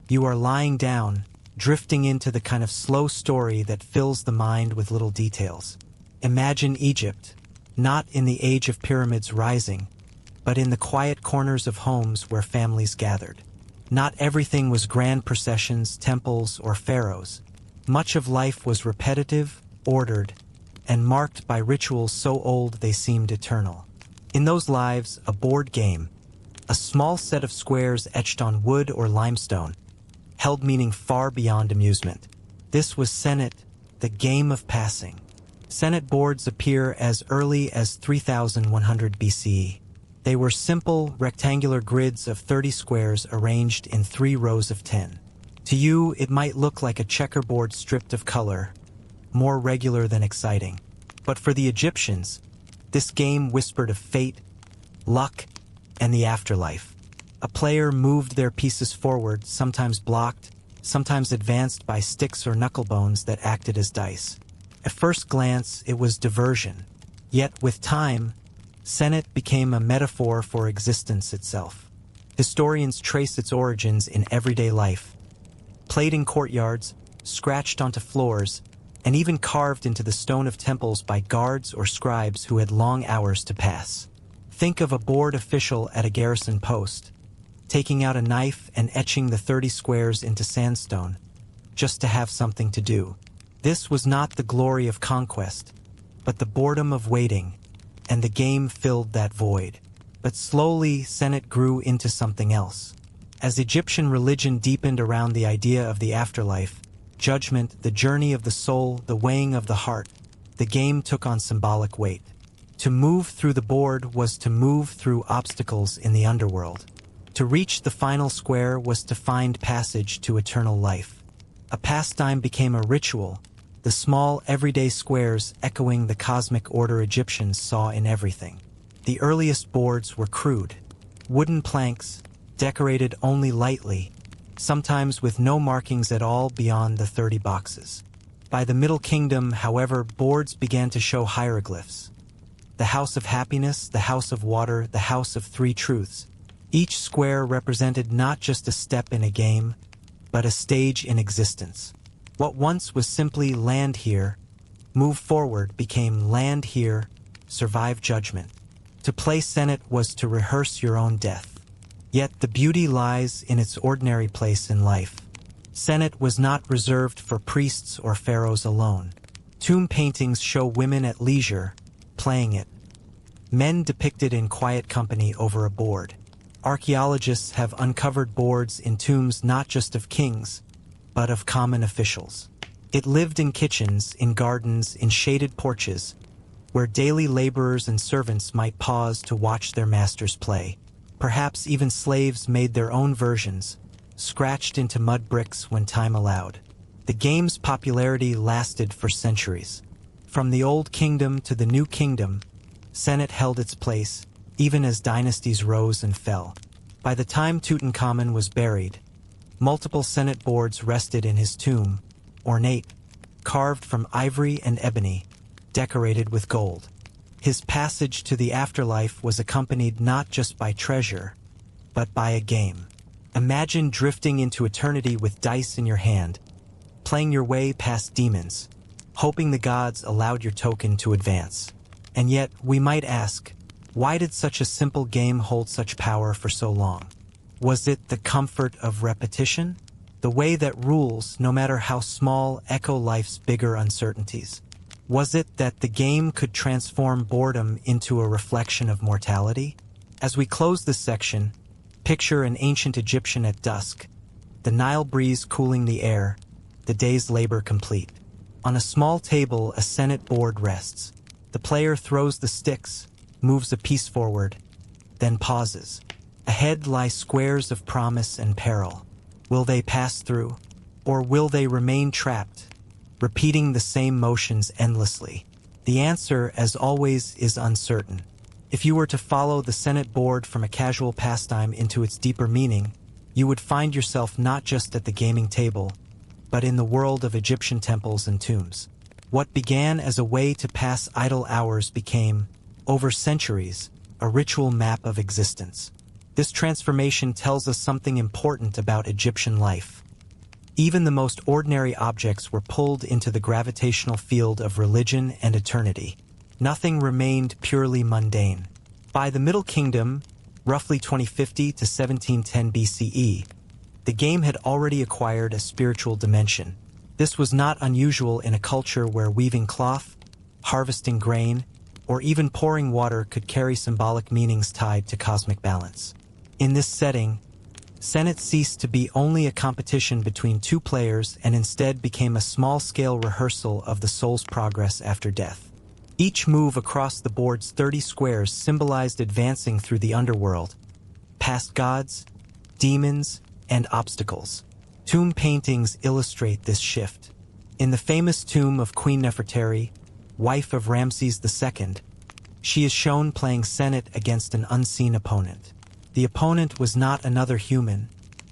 You are lying down, drifting into the kind of slow story that fills the mind with little details. Imagine Egypt, not in the age of pyramids rising, but in the quiet corners of homes where families gathered. Not everything was grand processions, temples, or pharaohs. Much of life was repetitive, ordered, and marked by rituals so old they seemed eternal. In those lives, a board game, a small set of squares etched on wood or limestone, held meaning far beyond amusement. This was Senet, the game of passing. Senet boards appear as early as 3100 BCE. They were simple, rectangular grids of 30 squares arranged in 3 rows of 10. To you, it might look like a checkerboard stripped of color, more regular than exciting. But for the Egyptians, this game whispered of fate, luck, and the afterlife. A player moved their pieces forward, sometimes blocked, sometimes advanced by sticks or knucklebones that acted as dice. At first glance, it was diversion. Yet, with time, Senet became a metaphor for existence itself. Historians trace its origins in everyday life. Played in courtyards, scratched onto floors, and even carved into the stone of temples by guards or scribes who had long hours to pass. Think of a bored official at a garrison post, taking out a knife and etching the 30 squares into sandstone, just to have something to do. This was not the glory of conquest, but the boredom of waiting, and the game filled that void. But slowly, Senet grew into something else. As Egyptian religion deepened around the idea of the afterlife, judgment, the journey of the soul, the weighing of the heart, the game took on symbolic weight. To move through the board was to move through obstacles in the underworld. To reach the final square was to find passage to eternal life. A pastime became a ritual, the small, everyday squares echoing the cosmic order Egyptians saw in everything. The earliest boards were crude, wooden planks, decorated only lightly, sometimes with no markings at all beyond the 30 boxes. By the Middle Kingdom, however, boards began to show hieroglyphs. The House of Happiness, the House of Water, the House of Three Truths. Each square represented not just a step in a game, but a stage in existence. What once was simply land here, move forward became land here, survive judgment. To play Senet was to rehearse your own death. Yet the beauty lies in its ordinary place in life. Senet was not reserved for priests or pharaohs alone. Tomb paintings show women at leisure, playing it. Men depicted in quiet company over a board. Archaeologists have uncovered boards in tombs not just of kings, but of common officials. It lived in kitchens, in gardens, in shaded porches, where daily laborers and servants might pause to watch their masters play. Perhaps even slaves made their own versions, scratched into mud bricks when time allowed. The game's popularity lasted for centuries. From the Old Kingdom to the New Kingdom, Senet held its place, even as dynasties rose and fell. By the time Tutankhamun was buried, multiple Senet boards rested in his tomb, ornate, carved from ivory and ebony, decorated with gold. His passage to the afterlife was accompanied not just by treasure, but by a game. Imagine drifting into eternity with dice in your hand, playing your way past demons, hoping the gods allowed your token to advance. And yet, we might ask, why did such a simple game hold such power for so long? Was it the comfort of repetition? The way that rules, no matter how small, echo life's bigger uncertainties? Was it that the game could transform boredom into a reflection of mortality? As we close this section, picture an ancient Egyptian at dusk, the Nile breeze cooling the air, the day's labor complete. On a small table, a Senet board rests. The player throws the sticks, moves a piece forward, then pauses. Ahead lie squares of promise and peril. Will they pass through, or will they remain trapped, repeating the same motions endlessly? The answer, as always, is uncertain. If you were to follow the Senet board from a casual pastime into its deeper meaning, you would find yourself not just at the gaming table, but in the world of Egyptian temples and tombs. What began as a way to pass idle hours became, over centuries, a ritual map of existence. This transformation tells us something important about Egyptian life. Even the most ordinary objects were pulled into the gravitational field of religion and eternity. Nothing remained purely mundane. By the Middle Kingdom, roughly 2050 to 1710 BCE, the game had already acquired a spiritual dimension. This was not unusual in a culture where weaving cloth, harvesting grain, or even pouring water could carry symbolic meanings tied to cosmic balance. In this setting, Senet ceased to be only a competition between two players and instead became a small-scale rehearsal of the soul's progress after death. Each move across the board's 30 squares symbolized advancing through the underworld, past gods, demons, and obstacles. Tomb paintings illustrate this shift. In the famous tomb of Queen Nefertari, wife of Ramses II, she is shown playing Senet against an unseen opponent. The opponent was not another human,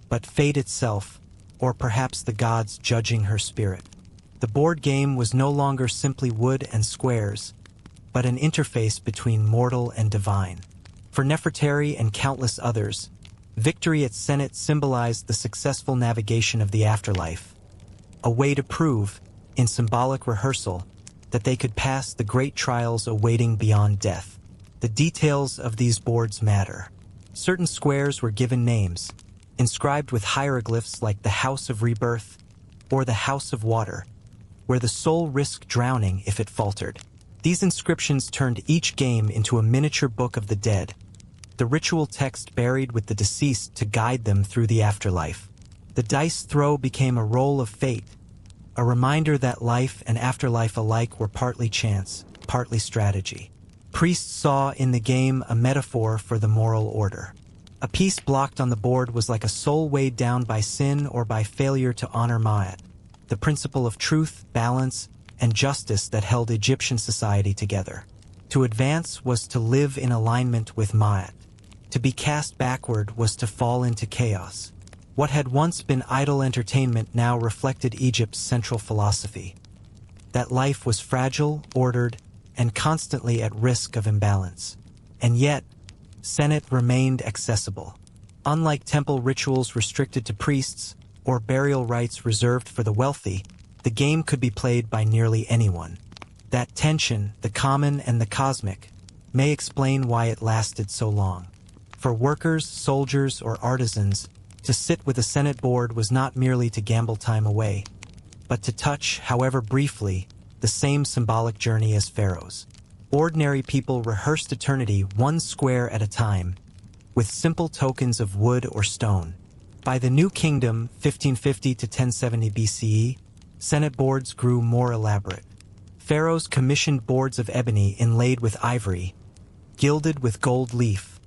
but fate itself, or perhaps the gods judging her spirit. The board game was no longer simply wood and squares, but an interface between mortal and divine. For Nefertari and countless others, victory at Senet symbolized the successful navigation of the afterlife, a way to prove, in symbolic rehearsal, that they could pass the great trials awaiting beyond death. The details of these boards matter. Certain squares were given names, inscribed with hieroglyphs like the House of Rebirth or the House of Water, where the soul risked drowning if it faltered. These inscriptions turned each game into a miniature book of the dead, the ritual text buried with the deceased to guide them through the afterlife. The dice throw became a roll of fate, a reminder that life and afterlife alike were partly chance, partly strategy. Priests saw in the game a metaphor for the moral order. A piece blocked on the board was like a soul weighed down by sin or by failure to honor Ma'at, the principle of truth, balance, and justice that held Egyptian society together. To advance was to live in alignment with Ma'at. To be cast backward was to fall into chaos. What had once been idle entertainment now reflected Egypt's central philosophy: that life was fragile, ordered, and constantly at risk of imbalance. And yet, Senet remained accessible. Unlike temple rituals restricted to priests or burial rites reserved for the wealthy, the game could be played by nearly anyone. That tension, the common and the cosmic, may explain why it lasted so long. For workers, soldiers, or artisans, to sit with a Senet board was not merely to gamble time away, but to touch, however briefly, the same symbolic journey as pharaohs. Ordinary people rehearsed eternity one square at a time, with simple tokens of wood or stone. By the New Kingdom, 1550 to 1070 BCE, Senet boards grew more elaborate. Pharaohs commissioned boards of ebony inlaid with ivory, gilded with gold leaf,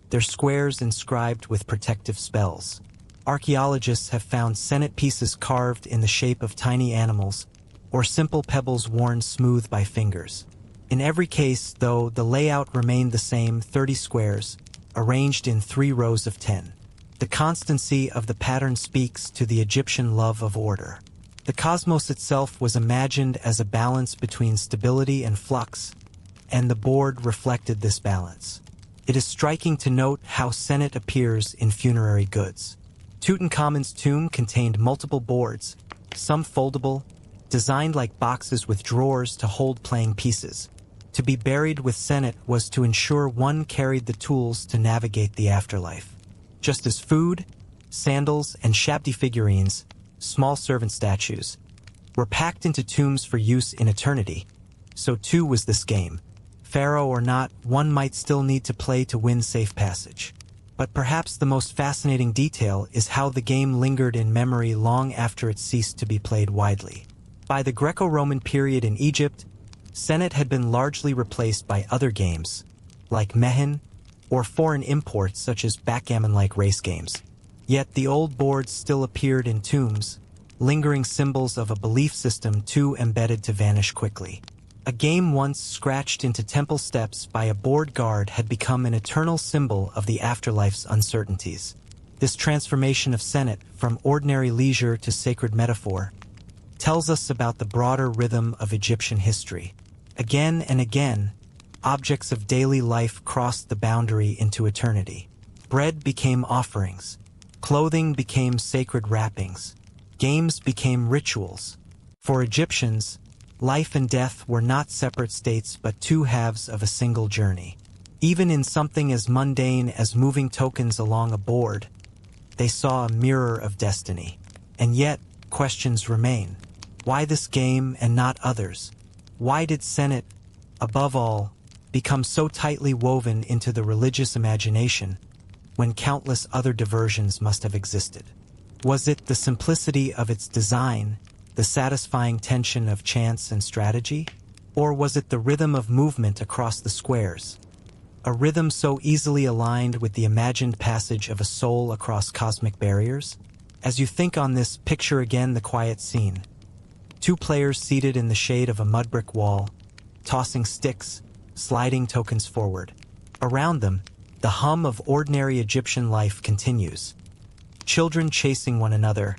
their squares inscribed with protective spells. Archaeologists have found Senet pieces carved in the shape of tiny animals, or simple pebbles worn smooth by fingers. In every case, though, the layout remained the same: 30 squares, arranged in 3 rows of 10. The constancy of the pattern speaks to the Egyptian love of order. The cosmos itself was imagined as a balance between stability and flux, and the board reflected this balance. It is striking to note how Senet appears in funerary goods. Tutankhamun's tomb contained multiple boards, some foldable, designed like boxes with drawers to hold playing pieces. To be buried with Senet was to ensure one carried the tools to navigate the afterlife. Just as food, sandals, and shabti figurines, small servant statues, were packed into tombs for use in eternity, so too was this game. Pharaoh or not, one might still need to play to win safe passage. But perhaps the most fascinating detail is how the game lingered in memory long after it ceased to be played widely. By the Greco-Roman period in Egypt, Senet had been largely replaced by other games, like Mehen, or foreign imports such as backgammon-like race games. Yet the old boards still appeared in tombs, lingering symbols of a belief system too embedded to vanish quickly. A game once scratched into temple steps by a board guard had become an eternal symbol of the afterlife's uncertainties. This transformation of Senet from ordinary leisure to sacred metaphor tells us about the broader rhythm of Egyptian history. Again and again, objects of daily life crossed the boundary into eternity. Bread became offerings. Clothing became sacred wrappings. Games became rituals. For Egyptians, life and death were not separate states but two halves of a single journey. Even in something as mundane as moving tokens along a board, they saw a mirror of destiny. And yet, questions remain. Why this game and not others? Why did Senet, above all, become so tightly woven into the religious imagination when countless other diversions must have existed? Was it the simplicity of its design, the satisfying tension of chance and strategy? Or was it the rhythm of movement across the squares? A rhythm so easily aligned with the imagined passage of a soul across cosmic barriers? As you think on this, picture again the quiet scene. Two players seated in the shade of a mud-brick wall, tossing sticks, sliding tokens forward. Around them, the hum of ordinary Egyptian life continues. Children chasing one another,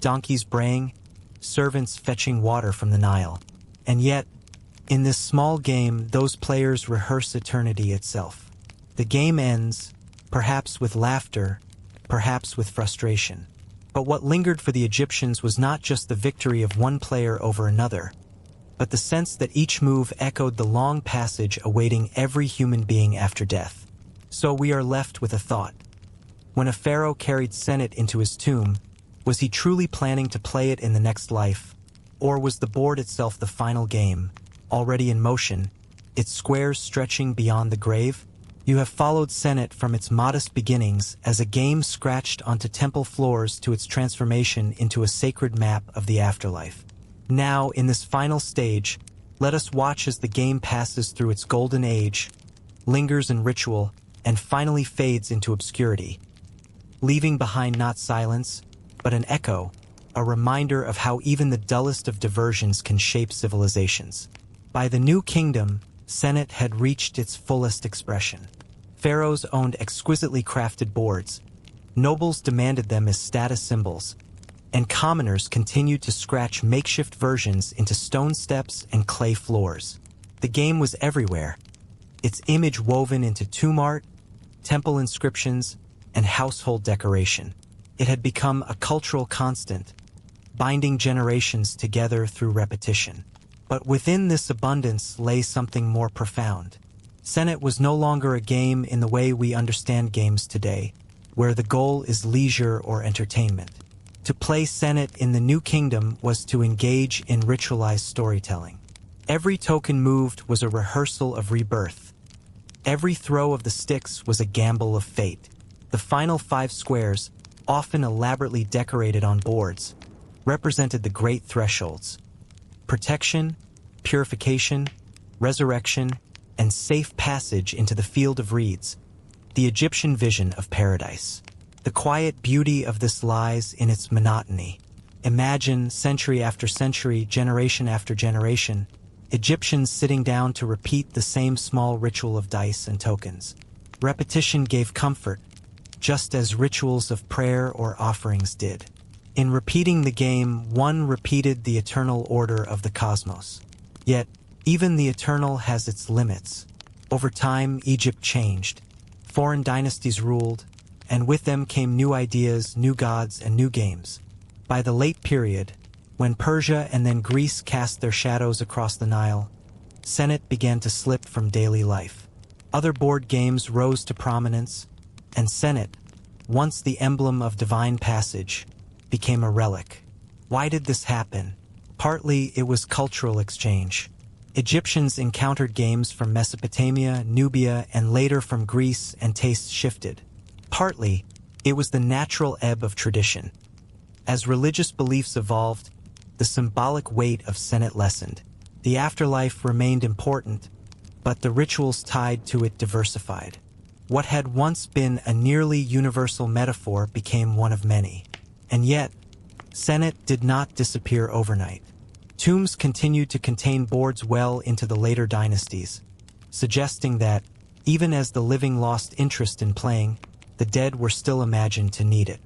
donkeys braying, servants fetching water from the Nile. And yet, in this small game, those players rehearse eternity itself. The game ends, perhaps with laughter, perhaps with frustration. But what lingered for the Egyptians was not just the victory of one player over another, but the sense that each move echoed the long passage awaiting every human being after death. So we are left with a thought. When a pharaoh carried Senet into his tomb, was he truly planning to play it in the next life? Or was the board itself the final game, already in motion, its squares stretching beyond the grave? You have followed Senet from its modest beginnings as a game scratched onto temple floors to its transformation into a sacred map of the afterlife. Now, in this final stage, let us watch as the game passes through its golden age, lingers in ritual, and finally fades into obscurity, leaving behind not silence, but an echo, a reminder of how even the dullest of diversions can shape civilizations. By the New Kingdom, Senet had reached its fullest expression. Pharaohs owned exquisitely crafted boards, nobles demanded them as status symbols, and commoners continued to scratch makeshift versions into stone steps and clay floors. The game was everywhere, its image woven into tomb art, temple inscriptions, and household decoration. It had become a cultural constant, binding generations together through repetition. But within this abundance lay something more profound. Senet was no longer a game in the way we understand games today, where the goal is leisure or entertainment. To play Senet in the New Kingdom was to engage in ritualized storytelling. Every token moved was a rehearsal of rebirth. Every throw of the sticks was a gamble of fate. The final 5 squares, often elaborately decorated on boards, represented the great thresholds: protection, purification, resurrection, and safe passage into the field of reeds, the Egyptian vision of paradise. The quiet beauty of this lies in its monotony. Imagine, century after century, generation after generation, Egyptians sitting down to repeat the same small ritual of dice and tokens. Repetition gave comfort, just as rituals of prayer or offerings did. In repeating the game, one repeated the eternal order of the cosmos. Yet, even the eternal has its limits. Over time, Egypt changed. Foreign dynasties ruled, and with them came new ideas, new gods, and new games. By the late period, when Persia and then Greece cast their shadows across the Nile, Senet began to slip from daily life. Other board games rose to prominence, and Senet, once the emblem of divine passage, became a relic. Why did this happen? Partly, it was cultural exchange. Egyptians encountered games from Mesopotamia, Nubia, and later from Greece, and tastes shifted. Partly, it was the natural ebb of tradition. As religious beliefs evolved, the symbolic weight of Senet lessened. The afterlife remained important, but the rituals tied to it diversified. What had once been a nearly universal metaphor became one of many. And yet, Senet did not disappear overnight. Tombs continued to contain boards well into the later dynasties, suggesting that, even as the living lost interest in playing, the dead were still imagined to need it.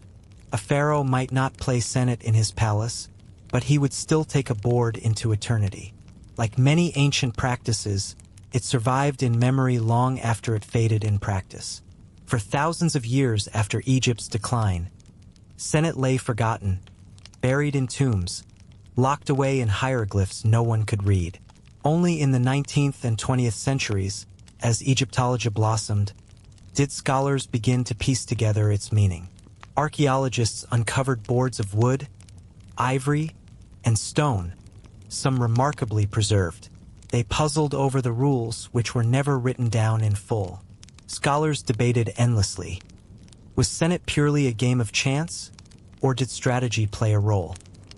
A pharaoh might not play Senet in his palace, but he would still take a board into eternity. Like many ancient practices, it survived in memory long after it faded in practice. For thousands of years after Egypt's decline, Senet lay forgotten, buried in tombs, locked away in hieroglyphs no one could read. Only in the 19th and 20th centuries, as Egyptology blossomed, did scholars begin to piece together its meaning. Archaeologists uncovered boards of wood, ivory, and stone, some remarkably preserved. They puzzled over the rules which were never written down in full. Scholars debated endlessly. Was Senet purely a game of chance, or did strategy play a role?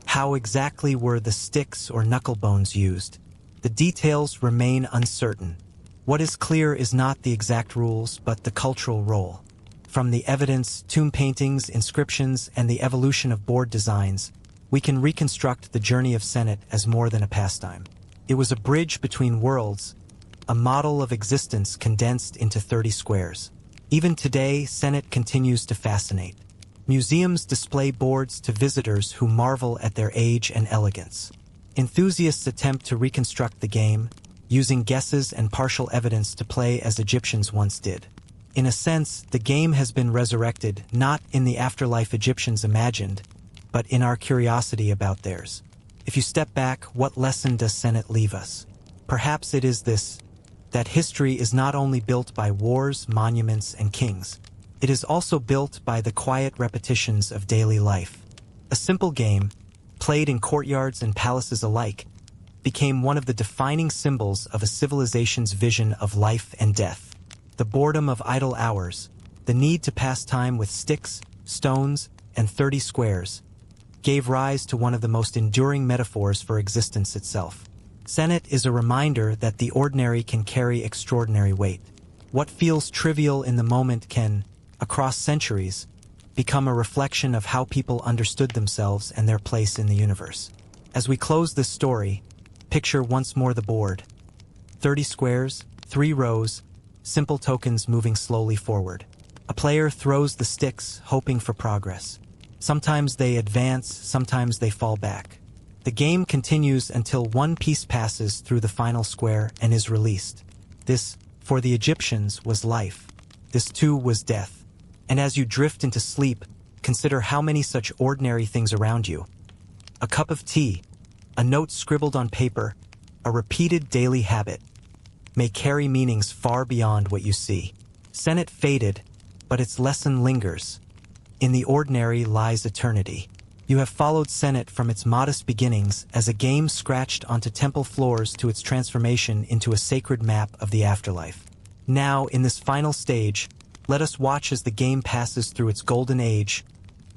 How exactly were the sticks or knucklebones used? The details remain uncertain. What is clear is not the exact rules, but the cultural role. From the evidence, tomb paintings, inscriptions, and the evolution of board designs, we can reconstruct the journey of Senet as more than a pastime. It was a bridge between worlds, a model of existence condensed into 30 squares. Even today, Senet continues to fascinate. Museums display boards to visitors who marvel at their age and elegance. Enthusiasts attempt to reconstruct the game, using guesses and partial evidence to play as Egyptians once did. In a sense, the game has been resurrected, not in the afterlife Egyptians imagined, but in our curiosity about theirs. If you step back, what lesson does Senet leave us? Perhaps it is this: that history is not only built by wars, monuments, and kings. It is also built by the quiet repetitions of daily life. A simple game, played in courtyards and palaces alike, became one of the defining symbols of a civilization's vision of life and death. The boredom of idle hours, the need to pass time with sticks, stones, and 30 squares, gave rise to one of the most enduring metaphors for existence itself. Senet is a reminder that the ordinary can carry extraordinary weight. What feels trivial in the moment can, across centuries, become a reflection of how people understood themselves and their place in the universe. As we close this story, picture once more the board. 30 squares, 3 rows, simple tokens moving slowly forward. A player throws the sticks, hoping for progress. Sometimes they advance, sometimes they fall back. The game continues until one piece passes through the final square and is released. This, for the Egyptians, was life. This too was death. And as you drift into sleep, consider how many such ordinary things around you. A cup of tea, a note scribbled on paper, a repeated daily habit, may carry meanings far beyond what you see. Senet faded, but its lesson lingers. In the ordinary lies eternity. You have followed Senet from its modest beginnings as a game scratched onto temple floors to its transformation into a sacred map of the afterlife. Now, in this final stage, let us watch as the game passes through its golden age,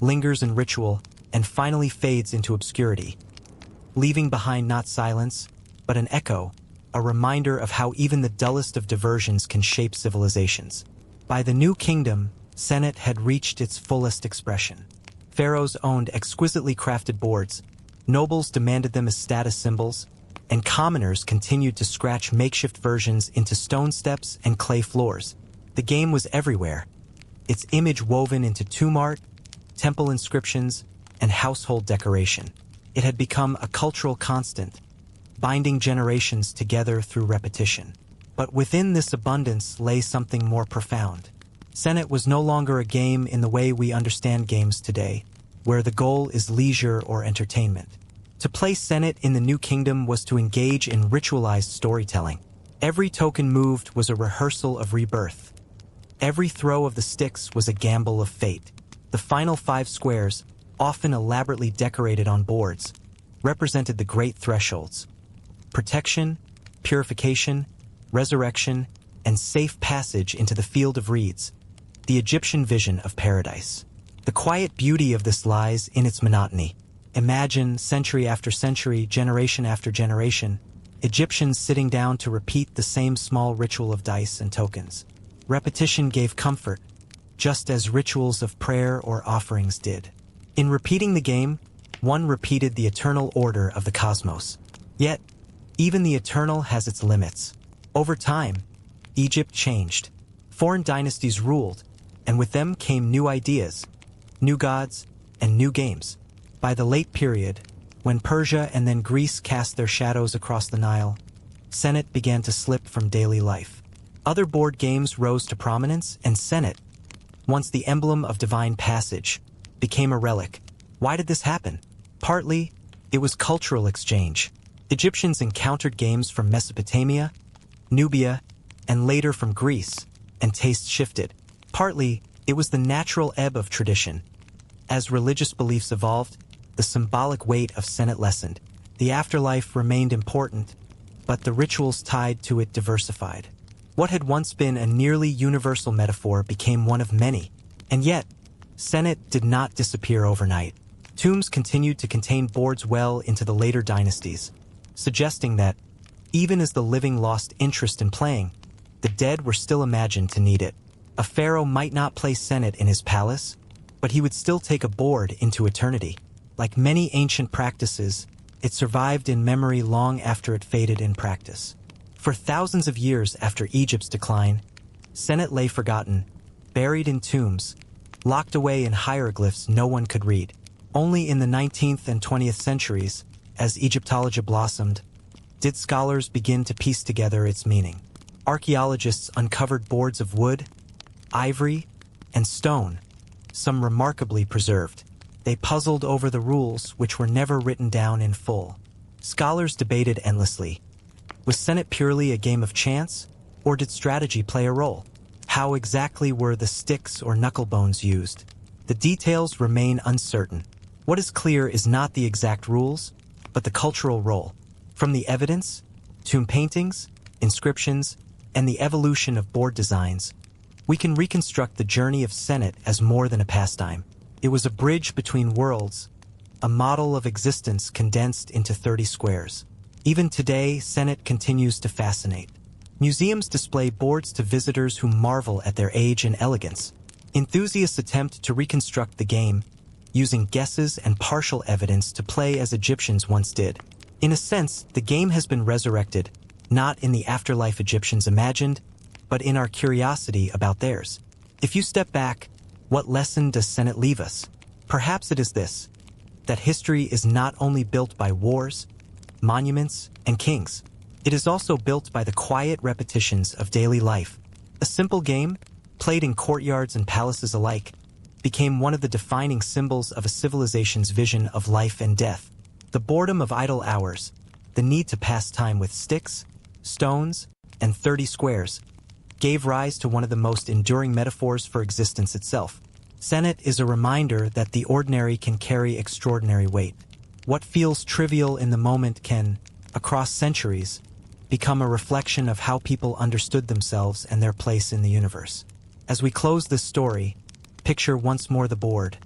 lingers in ritual, and finally fades into obscurity, leaving behind not silence, but an echo, a reminder of how even the dullest of diversions can shape civilizations. By the New Kingdom, Senet had reached its fullest expression. Pharaohs owned exquisitely crafted boards, nobles demanded them as status symbols, and commoners continued to scratch makeshift versions into stone steps and clay floors. The game was everywhere, its image woven into tomb art, temple inscriptions, and household decoration. It had become a cultural constant, binding generations together through repetition. But within this abundance lay something more profound. Senet was no longer a game in the way we understand games today, where the goal is leisure or entertainment. To play Senet in the New Kingdom was to engage in ritualized storytelling. Every token moved was a rehearsal of rebirth. Every throw of the sticks was a gamble of fate. The final 5 squares, often elaborately decorated on boards, represented the great thresholds: protection, purification, resurrection, and safe passage into the field of reeds, the Egyptian vision of paradise. The quiet beauty of this lies in its monotony. Imagine, century after century, generation after generation, Egyptians sitting down to repeat the same small ritual of dice and tokens. Repetition gave comfort, just as rituals of prayer or offerings did. In repeating the game, one repeated the eternal order of the cosmos. Yet, even the eternal has its limits. Over time, Egypt changed. Foreign dynasties ruled, and with them came new ideas, new gods, and new games. By the late period, when Persia and then Greece cast their shadows across the Nile, Senet began to slip from daily life. Other board games rose to prominence, and Senet, once the emblem of divine passage, became a relic. Why did this happen? Partly, it was cultural exchange. Egyptians encountered games from Mesopotamia, Nubia, and later from Greece, and tastes shifted. Partly, it was the natural ebb of tradition. As religious beliefs evolved, the symbolic weight of Senet lessened. The afterlife remained important, but the rituals tied to it diversified. What had once been a nearly universal metaphor became one of many, and yet, Senet did not disappear overnight. Tombs continued to contain boards well into the later dynasties, suggesting that, even as the living lost interest in playing, the dead were still imagined to need it. A pharaoh might not place Senet in his palace, but he would still take a board into eternity. Like many ancient practices, it survived in memory long after it faded in practice. For thousands of years after Egypt's decline, Senet lay forgotten, buried in tombs, locked away in hieroglyphs no one could read. Only in the 19th and 20th centuries, as Egyptology blossomed, did scholars begin to piece together its meaning. Archaeologists uncovered boards of wood, ivory, and stone, some remarkably preserved. They puzzled over the rules which were never written down in full. Scholars debated endlessly. Was Senet purely a game of chance, or did strategy play a role? How exactly were the sticks or knucklebones used? The details remain uncertain. What is clear is not the exact rules, but the cultural role. From the evidence, tomb paintings, inscriptions, and the evolution of board designs, we can reconstruct the journey of Senet as more than a pastime. It was a bridge between worlds, a model of existence condensed into 30 squares. Even today, Senet continues to fascinate. Museums display boards to visitors who marvel at their age and elegance. Enthusiasts attempt to reconstruct the game, using guesses and partial evidence to play as Egyptians once did. In a sense, the game has been resurrected, not in the afterlife Egyptians imagined, but in our curiosity about theirs. If you step back, what lesson does Senet leave us? Perhaps it is this: that history is not only built by wars, monuments, and kings. It is also built by the quiet repetitions of daily life. A simple game, played in courtyards and palaces alike, became one of the defining symbols of a civilization's vision of life and death. The boredom of idle hours, the need to pass time with sticks, stones, and 30 squares, gave rise to one of the most enduring metaphors for existence itself. Senet is a reminder that the ordinary can carry extraordinary weight. What feels trivial in the moment can, across centuries, become a reflection of how people understood themselves and their place in the universe. As we close this story, picture once more the board.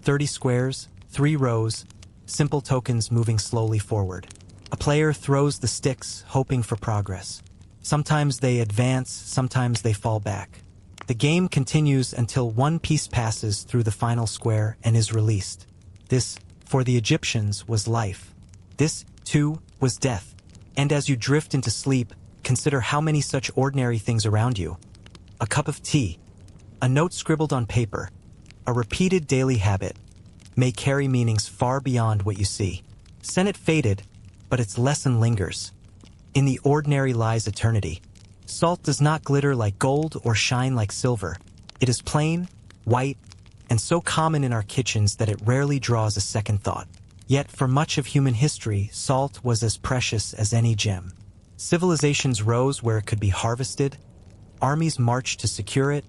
30 squares, 3 rows, simple tokens moving slowly forward. A player throws the sticks, hoping for progress. Sometimes they advance, sometimes they fall back. The game continues until one piece passes through the final square and is released. This, for the Egyptians, was life. This, too, was death. And as you drift into sleep, consider how many such ordinary things around you. A cup of tea, a note scribbled on paper, a repeated daily habit, may carry meanings far beyond what you see. Senet faded, but its lesson lingers. In the ordinary lies eternity. Salt does not glitter like gold or shine like silver. It is plain, white, and so common in our kitchens that it rarely draws a second thought. Yet for much of human history, salt was as precious as any gem. Civilizations rose where it could be harvested, armies marched to secure it,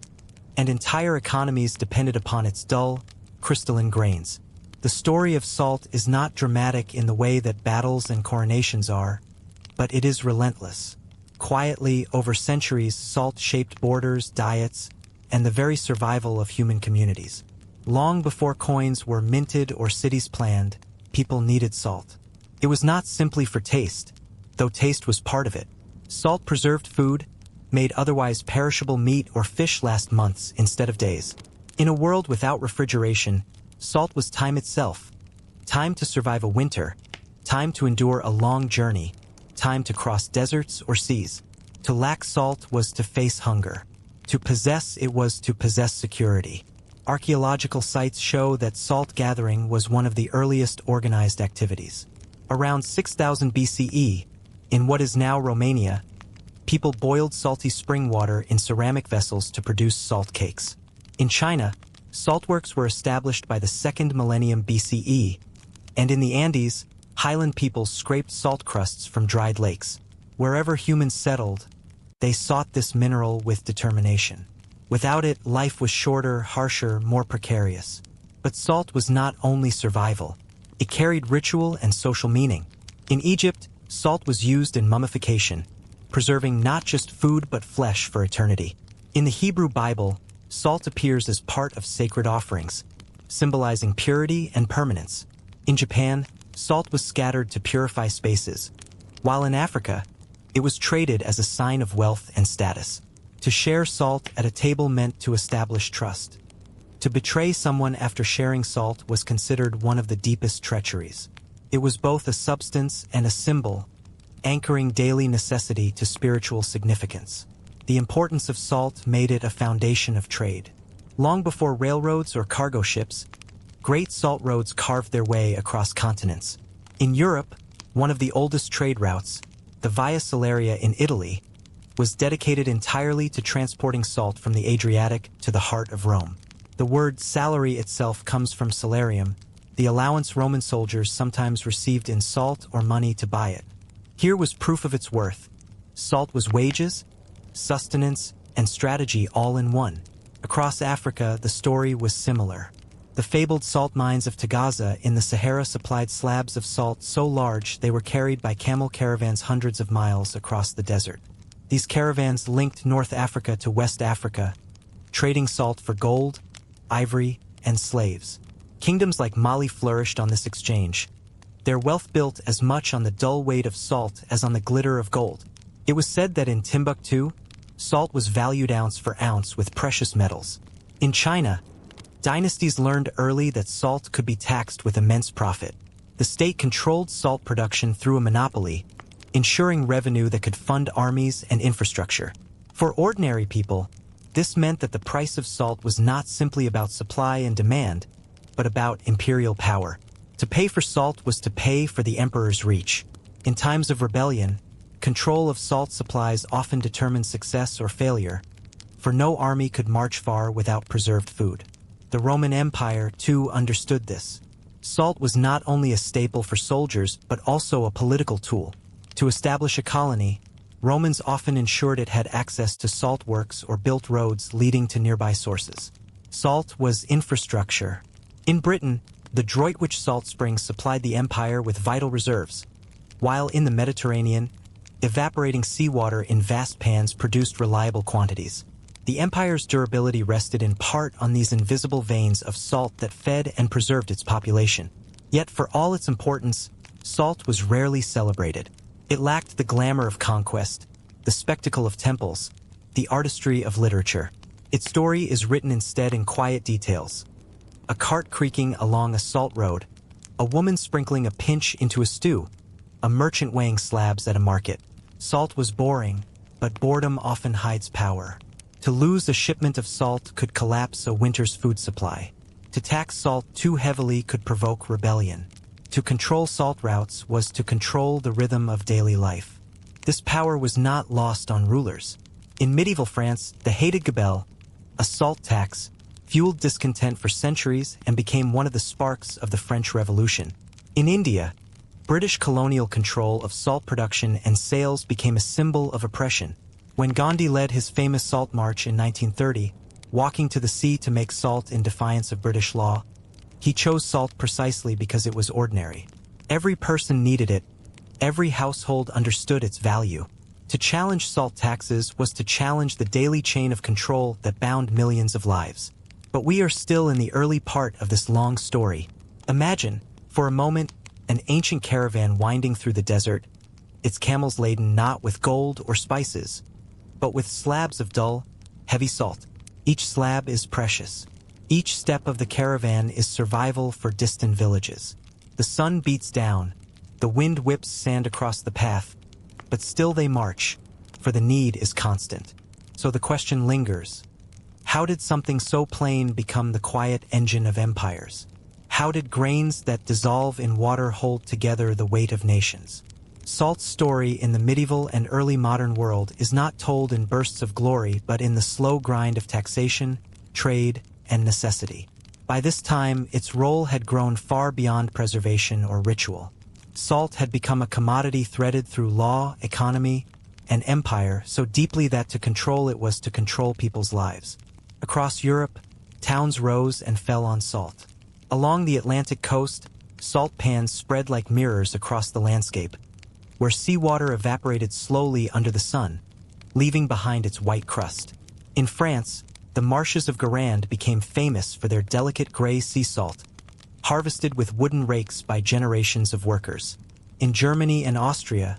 and entire economies depended upon its dull, crystalline grains. The story of salt is not dramatic in the way that battles and coronations are, but it is relentless. Quietly, over centuries, salt shaped borders, diets, and the very survival of human communities. Long before coins were minted or cities planned, people needed salt. It was not simply for taste, though taste was part of it. Salt preserved food, made otherwise perishable meat or fish last months instead of days. In a world without refrigeration, salt was time itself. Time to survive a winter, time to endure a long journey, time to cross deserts or seas. To lack salt was to face hunger. To possess it was to possess security. Archaeological sites show that salt gathering was one of the earliest organized activities. Around 6000 BCE, in what is now Romania, people boiled salty spring water in ceramic vessels to produce salt cakes. In China, saltworks were established by the 2nd millennium BCE, and in the Andes, highland peoples scraped salt crusts from dried lakes. Wherever humans settled, they sought this mineral with determination. Without it, life was shorter, harsher, more precarious. But salt was not only survival. It carried ritual and social meaning. In Egypt, salt was used in mummification, preserving not just food but flesh for eternity. In the Hebrew Bible, salt appears as part of sacred offerings, symbolizing purity and permanence. In Japan, salt was scattered to purify spaces, while in Africa, it was traded as a sign of wealth and status. To share salt at a table meant to establish trust. To betray someone after sharing salt was considered one of the deepest treacheries. It was both a substance and a symbol, anchoring daily necessity to spiritual significance. The importance of salt made it a foundation of trade. Long before railroads or cargo ships, great salt roads carved their way across continents. In Europe, one of the oldest trade routes, the Via Salaria in Italy, was dedicated entirely to transporting salt from the Adriatic to the heart of Rome. The word salary itself comes from salarium, the allowance Roman soldiers sometimes received in salt or money to buy it. Here was proof of its worth. Salt was wages, sustenance, and strategy all in one. Across Africa, the story was similar. The fabled salt mines of Tagaza in the Sahara supplied slabs of salt so large they were carried by camel caravans hundreds of miles across the desert. These caravans linked North Africa to West Africa, trading salt for gold, ivory, and slaves. Kingdoms like Mali flourished on this exchange. Their wealth built as much on the dull weight of salt as on the glitter of gold. It was said that in Timbuktu, salt was valued ounce for ounce with precious metals. In China, dynasties learned early that salt could be taxed with immense profit. The state controlled salt production through a monopoly, ensuring revenue that could fund armies and infrastructure. For ordinary people, this meant that the price of salt was not simply about supply and demand, but about imperial power. To pay for salt was to pay for the emperor's reach. In times of rebellion, control of salt supplies often determined success or failure, for no army could march far without preserved food. The Roman Empire, too, understood this. Salt was not only a staple for soldiers, but also a political tool. To establish a colony, Romans often ensured it had access to salt works or built roads leading to nearby sources. Salt was infrastructure. In Britain, the Droitwich salt springs supplied the empire with vital reserves, while in the Mediterranean, evaporating seawater in vast pans produced reliable quantities. The empire's durability rested in part on these invisible veins of salt that fed and preserved its population. Yet for all its importance, salt was rarely celebrated. It lacked the glamour of conquest, the spectacle of temples, the artistry of literature. Its story is written instead in quiet details. A cart creaking along a salt road, a woman sprinkling a pinch into a stew, a merchant weighing slabs at a market. Salt was boring, but boredom often hides power. To lose a shipment of salt could collapse a winter's food supply. To tax salt too heavily could provoke rebellion. To control salt routes was to control the rhythm of daily life. This power was not lost on rulers. In medieval France, the hated gabelle, a salt tax, fueled discontent for centuries and became one of the sparks of the French Revolution. In India, British colonial control of salt production and sales became a symbol of oppression. When Gandhi led his famous salt march in 1930, walking to the sea to make salt in defiance of British law, he chose salt precisely because it was ordinary. Every person needed it. Every household understood its value. To challenge salt taxes was to challenge the daily chain of control that bound millions of lives. But we are still in the early part of this long story. Imagine, for a moment, an ancient caravan winding through the desert, its camels laden not with gold or spices, but with slabs of dull, heavy salt. Each slab is precious. Each step of the caravan is survival for distant villages. The sun beats down, the wind whips sand across the path, but still they march, for the need is constant. So the question lingers. How did something so plain become the quiet engine of empires? How did grains that dissolve in water hold together the weight of nations? Salt's story in the medieval and early modern world is not told in bursts of glory but in the slow grind of taxation, trade, and necessity. By this time, its role had grown far beyond preservation or ritual. Salt had become a commodity threaded through law, economy, and empire so deeply that to control it was to control people's lives. Across Europe, towns rose and fell on salt. Along the Atlantic coast, salt pans spread like mirrors across the landscape, where seawater evaporated slowly under the sun, leaving behind its white crust. In France, the marshes of Guérande became famous for their delicate gray sea salt, harvested with wooden rakes by generations of workers. In Germany and Austria,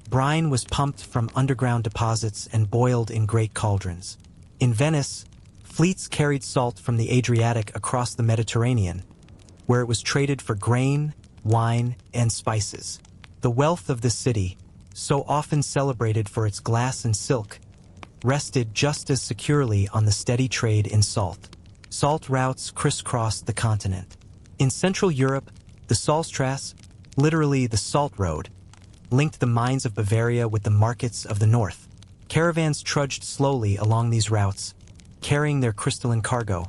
brine was pumped from underground deposits and boiled in great cauldrons. In Venice, fleets carried salt from the Adriatic across the Mediterranean, where it was traded for grain, wine, and spices. The wealth of this city, so often celebrated for its glass and silk, rested just as securely on the steady trade in salt. Salt routes crisscrossed the continent. In Central Europe, the Salzstrasse, literally the Salt Road, linked the mines of Bavaria with the markets of the north. Caravans trudged slowly along these routes, carrying their crystalline cargo,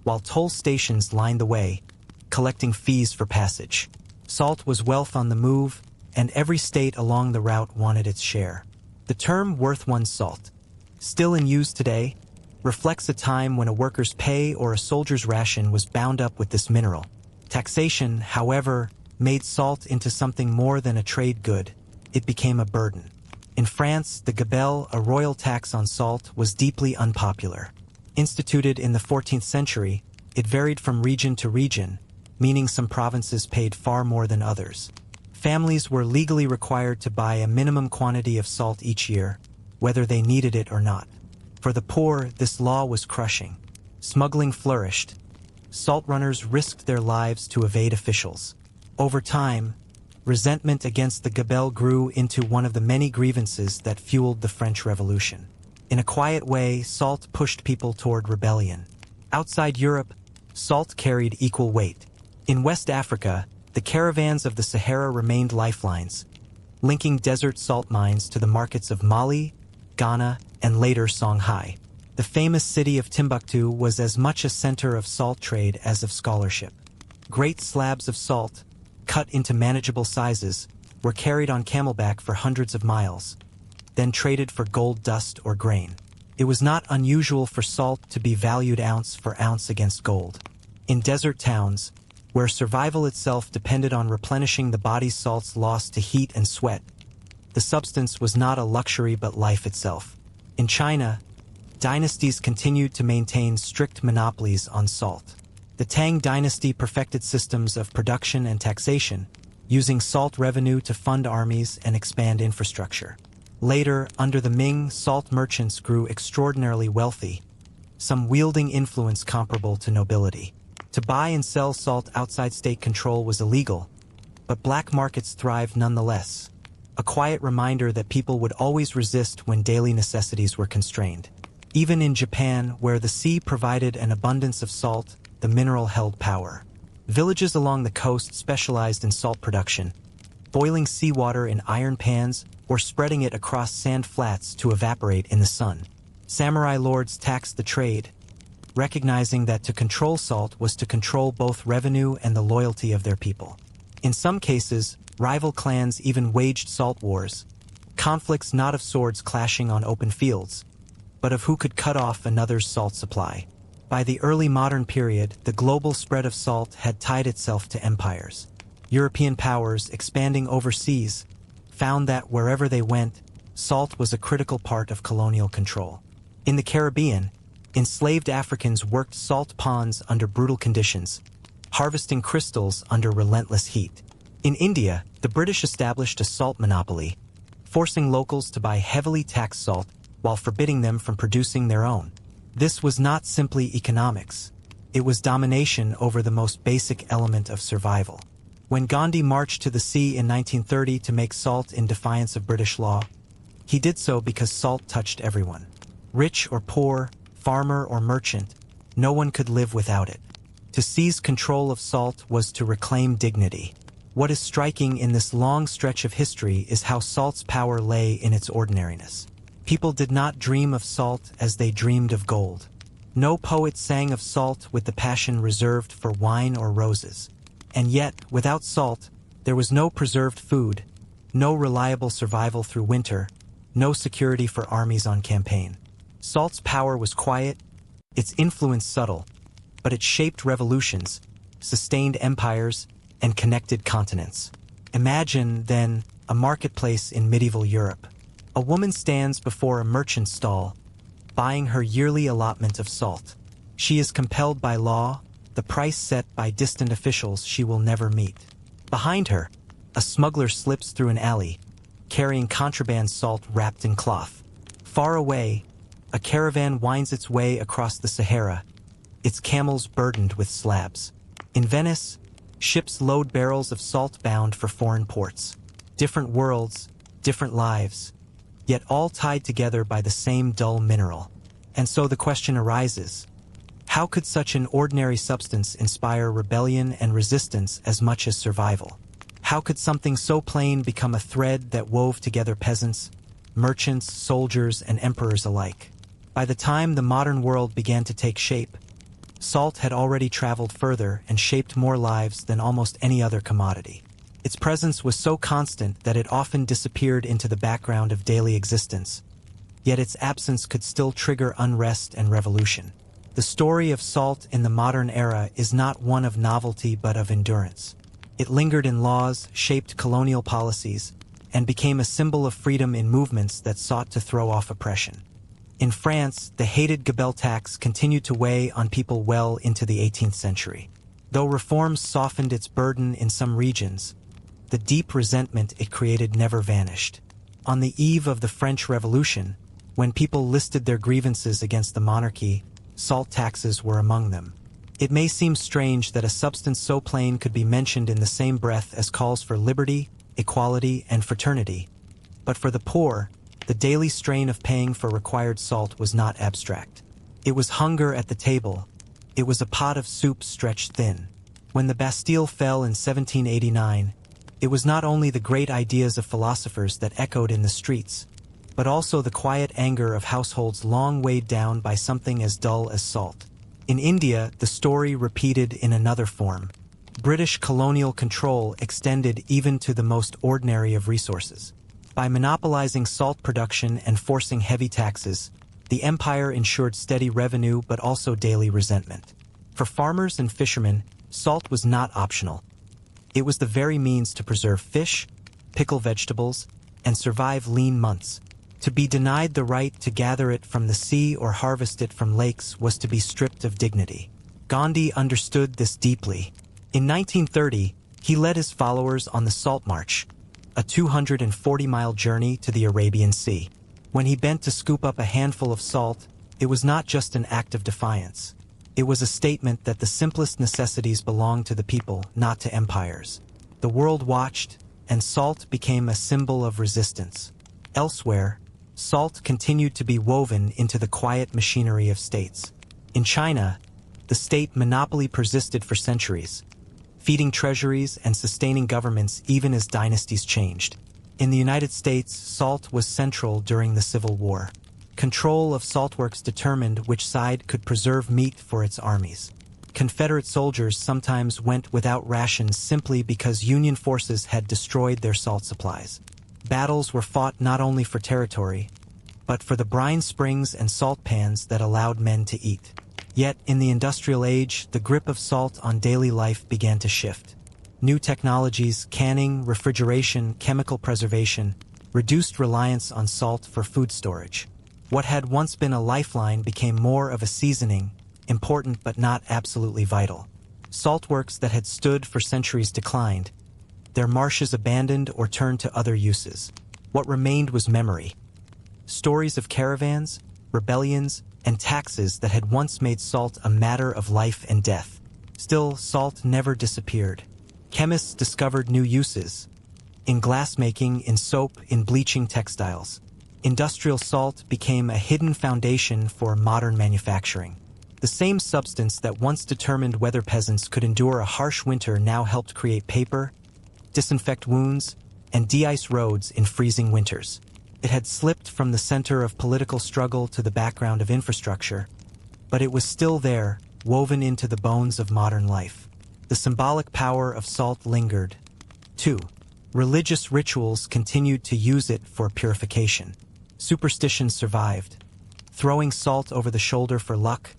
while toll stations lined the way, collecting fees for passage. Salt was wealth on the move, and every state along the route wanted its share. The term "worth one's salt," still in use today, reflects a time when a worker's pay or a soldier's ration was bound up with this mineral. Taxation, however, made salt into something more than a trade good. It became a burden. In France, the gabelle, a royal tax on salt, was deeply unpopular. Instituted in the 14th century, it varied from region to region, meaning some provinces paid far more than others. Families were legally required to buy a minimum quantity of salt each year, whether they needed it or not. For the poor, this law was crushing. Smuggling flourished. Salt runners risked their lives to evade officials. Over time, resentment against the gabelle grew into one of the many grievances that fueled the French Revolution. In a quiet way, salt pushed people toward rebellion. Outside Europe, salt carried equal weight. In West Africa, the caravans of the Sahara remained lifelines, linking desert salt mines to the markets of Mali, Ghana, and later Songhai. The famous city of Timbuktu was as much a center of salt trade as of scholarship. Great slabs of salt, cut into manageable sizes, were carried on camelback for hundreds of miles, then traded for gold dust or grain. It was not unusual for salt to be valued ounce for ounce against gold. In desert towns, where survival itself depended on replenishing the body's salts lost to heat and sweat, the substance was not a luxury but life itself. In China, dynasties continued to maintain strict monopolies on salt. The Tang dynasty perfected systems of production and taxation, using salt revenue to fund armies and expand infrastructure. Later, under the Ming, salt merchants grew extraordinarily wealthy, some wielding influence comparable to nobility. To buy and sell salt outside state control was illegal, but black markets thrived nonetheless, a quiet reminder that people would always resist when daily necessities were constrained. Even in Japan, where the sea provided an abundance of salt, the mineral held power. Villages along the coast specialized in salt production, boiling seawater in iron pans or spreading it across sand flats to evaporate in the sun. Samurai lords taxed the trade, recognizing that to control salt was to control both revenue and the loyalty of their people. In some cases, rival clans even waged salt wars, conflicts not of swords clashing on open fields, but of who could cut off another's salt supply. By the early modern period, the global spread of salt had tied itself to empires. European powers, expanding overseas, found that wherever they went, salt was a critical part of colonial control. In the Caribbean, enslaved Africans worked salt ponds under brutal conditions, harvesting crystals under relentless heat. In India, the British established a salt monopoly, forcing locals to buy heavily taxed salt while forbidding them from producing their own. This was not simply economics. It was domination over the most basic element of survival. When Gandhi marched to the sea in 1930 to make salt in defiance of British law, he did so because salt touched everyone. Rich or poor, farmer or merchant, no one could live without it. To seize control of salt was to reclaim dignity. What is striking in this long stretch of history is how salt's power lay in its ordinariness. People did not dream of salt as they dreamed of gold. No poet sang of salt with the passion reserved for wine or roses. And yet, without salt, there was no preserved food, no reliable survival through winter, no security for armies on campaign. Salt's power was quiet, its influence subtle, but it shaped revolutions, sustained empires, and connected continents. Imagine, then, a marketplace in medieval Europe. A woman stands before a merchant's stall, buying her yearly allotment of salt. She is compelled by law, the price set by distant officials she will never meet. Behind her, a smuggler slips through an alley, carrying contraband salt wrapped in cloth. Far away, a caravan winds its way across the Sahara, its camels burdened with slabs. In Venice, ships load barrels of salt bound for foreign ports. Different worlds, different lives, yet all tied together by the same dull mineral. And so the question arises, how could such an ordinary substance inspire rebellion and resistance as much as survival? How could something so plain become a thread that wove together peasants, merchants, soldiers, and emperors alike? By the time the modern world began to take shape, salt had already traveled further and shaped more lives than almost any other commodity. Its presence was so constant that it often disappeared into the background of daily existence, yet its absence could still trigger unrest and revolution. The story of salt in the modern era is not one of novelty but of endurance. It lingered in laws, shaped colonial policies, and became a symbol of freedom in movements that sought to throw off oppression. In France, the hated gabelle tax continued to weigh on people well into the 18th century. Though reforms softened its burden in some regions, the deep resentment it created never vanished. On the eve of the French Revolution, when people listed their grievances against the monarchy, salt taxes were among them. It may seem strange that a substance so plain could be mentioned in the same breath as calls for liberty, equality, and fraternity. But for the poor, the daily strain of paying for required salt was not abstract. It was hunger at the table. It was a pot of soup stretched thin. When the Bastille fell in 1789, it was not only the great ideas of philosophers that echoed in the streets, but also the quiet anger of households long weighed down by something as dull as salt. In India, the story repeated in another form. British colonial control extended even to the most ordinary of resources. By monopolizing salt production and forcing heavy taxes, the empire ensured steady revenue but also daily resentment. For farmers and fishermen, salt was not optional. It was the very means to preserve fish, pickle vegetables, and survive lean months. To be denied the right to gather it from the sea or harvest it from lakes was to be stripped of dignity. Gandhi understood this deeply. In 1930, he led his followers on the Salt March, a 240-mile journey to the Arabian Sea. When he bent to scoop up a handful of salt, it was not just an act of defiance. It was a statement that the simplest necessities belonged to the people, not to empires. The world watched, and salt became a symbol of resistance. Elsewhere, salt continued to be woven into the quiet machinery of states. In China, the state monopoly persisted for centuries, feeding treasuries and sustaining governments even as dynasties changed. In the United States, salt was central during the Civil War. Control of saltworks determined which side could preserve meat for its armies. Confederate soldiers sometimes went without rations simply because Union forces had destroyed their salt supplies. Battles were fought not only for territory, but for the brine springs and salt pans that allowed men to eat. Yet, in the industrial age, the grip of salt on daily life began to shift. New technologies, canning, refrigeration, chemical preservation, reduced reliance on salt for food storage. What had once been a lifeline became more of a seasoning, important but not absolutely vital. Saltworks that had stood for centuries declined, their marshes abandoned or turned to other uses. What remained was memory. Stories of caravans, rebellions, and taxes that had once made salt a matter of life and death. Still, salt never disappeared. Chemists discovered new uses. In glassmaking, in soap, in bleaching textiles. Industrial salt became a hidden foundation for modern manufacturing. The same substance that once determined whether peasants could endure a harsh winter now helped create paper, disinfect wounds, and de-ice roads in freezing winters. It had slipped from the center of political struggle to the background of infrastructure, but it was still there, woven into the bones of modern life. The symbolic power of salt lingered. 2. Religious rituals continued to use it for purification. Superstitions survived, throwing salt over the shoulder for luck,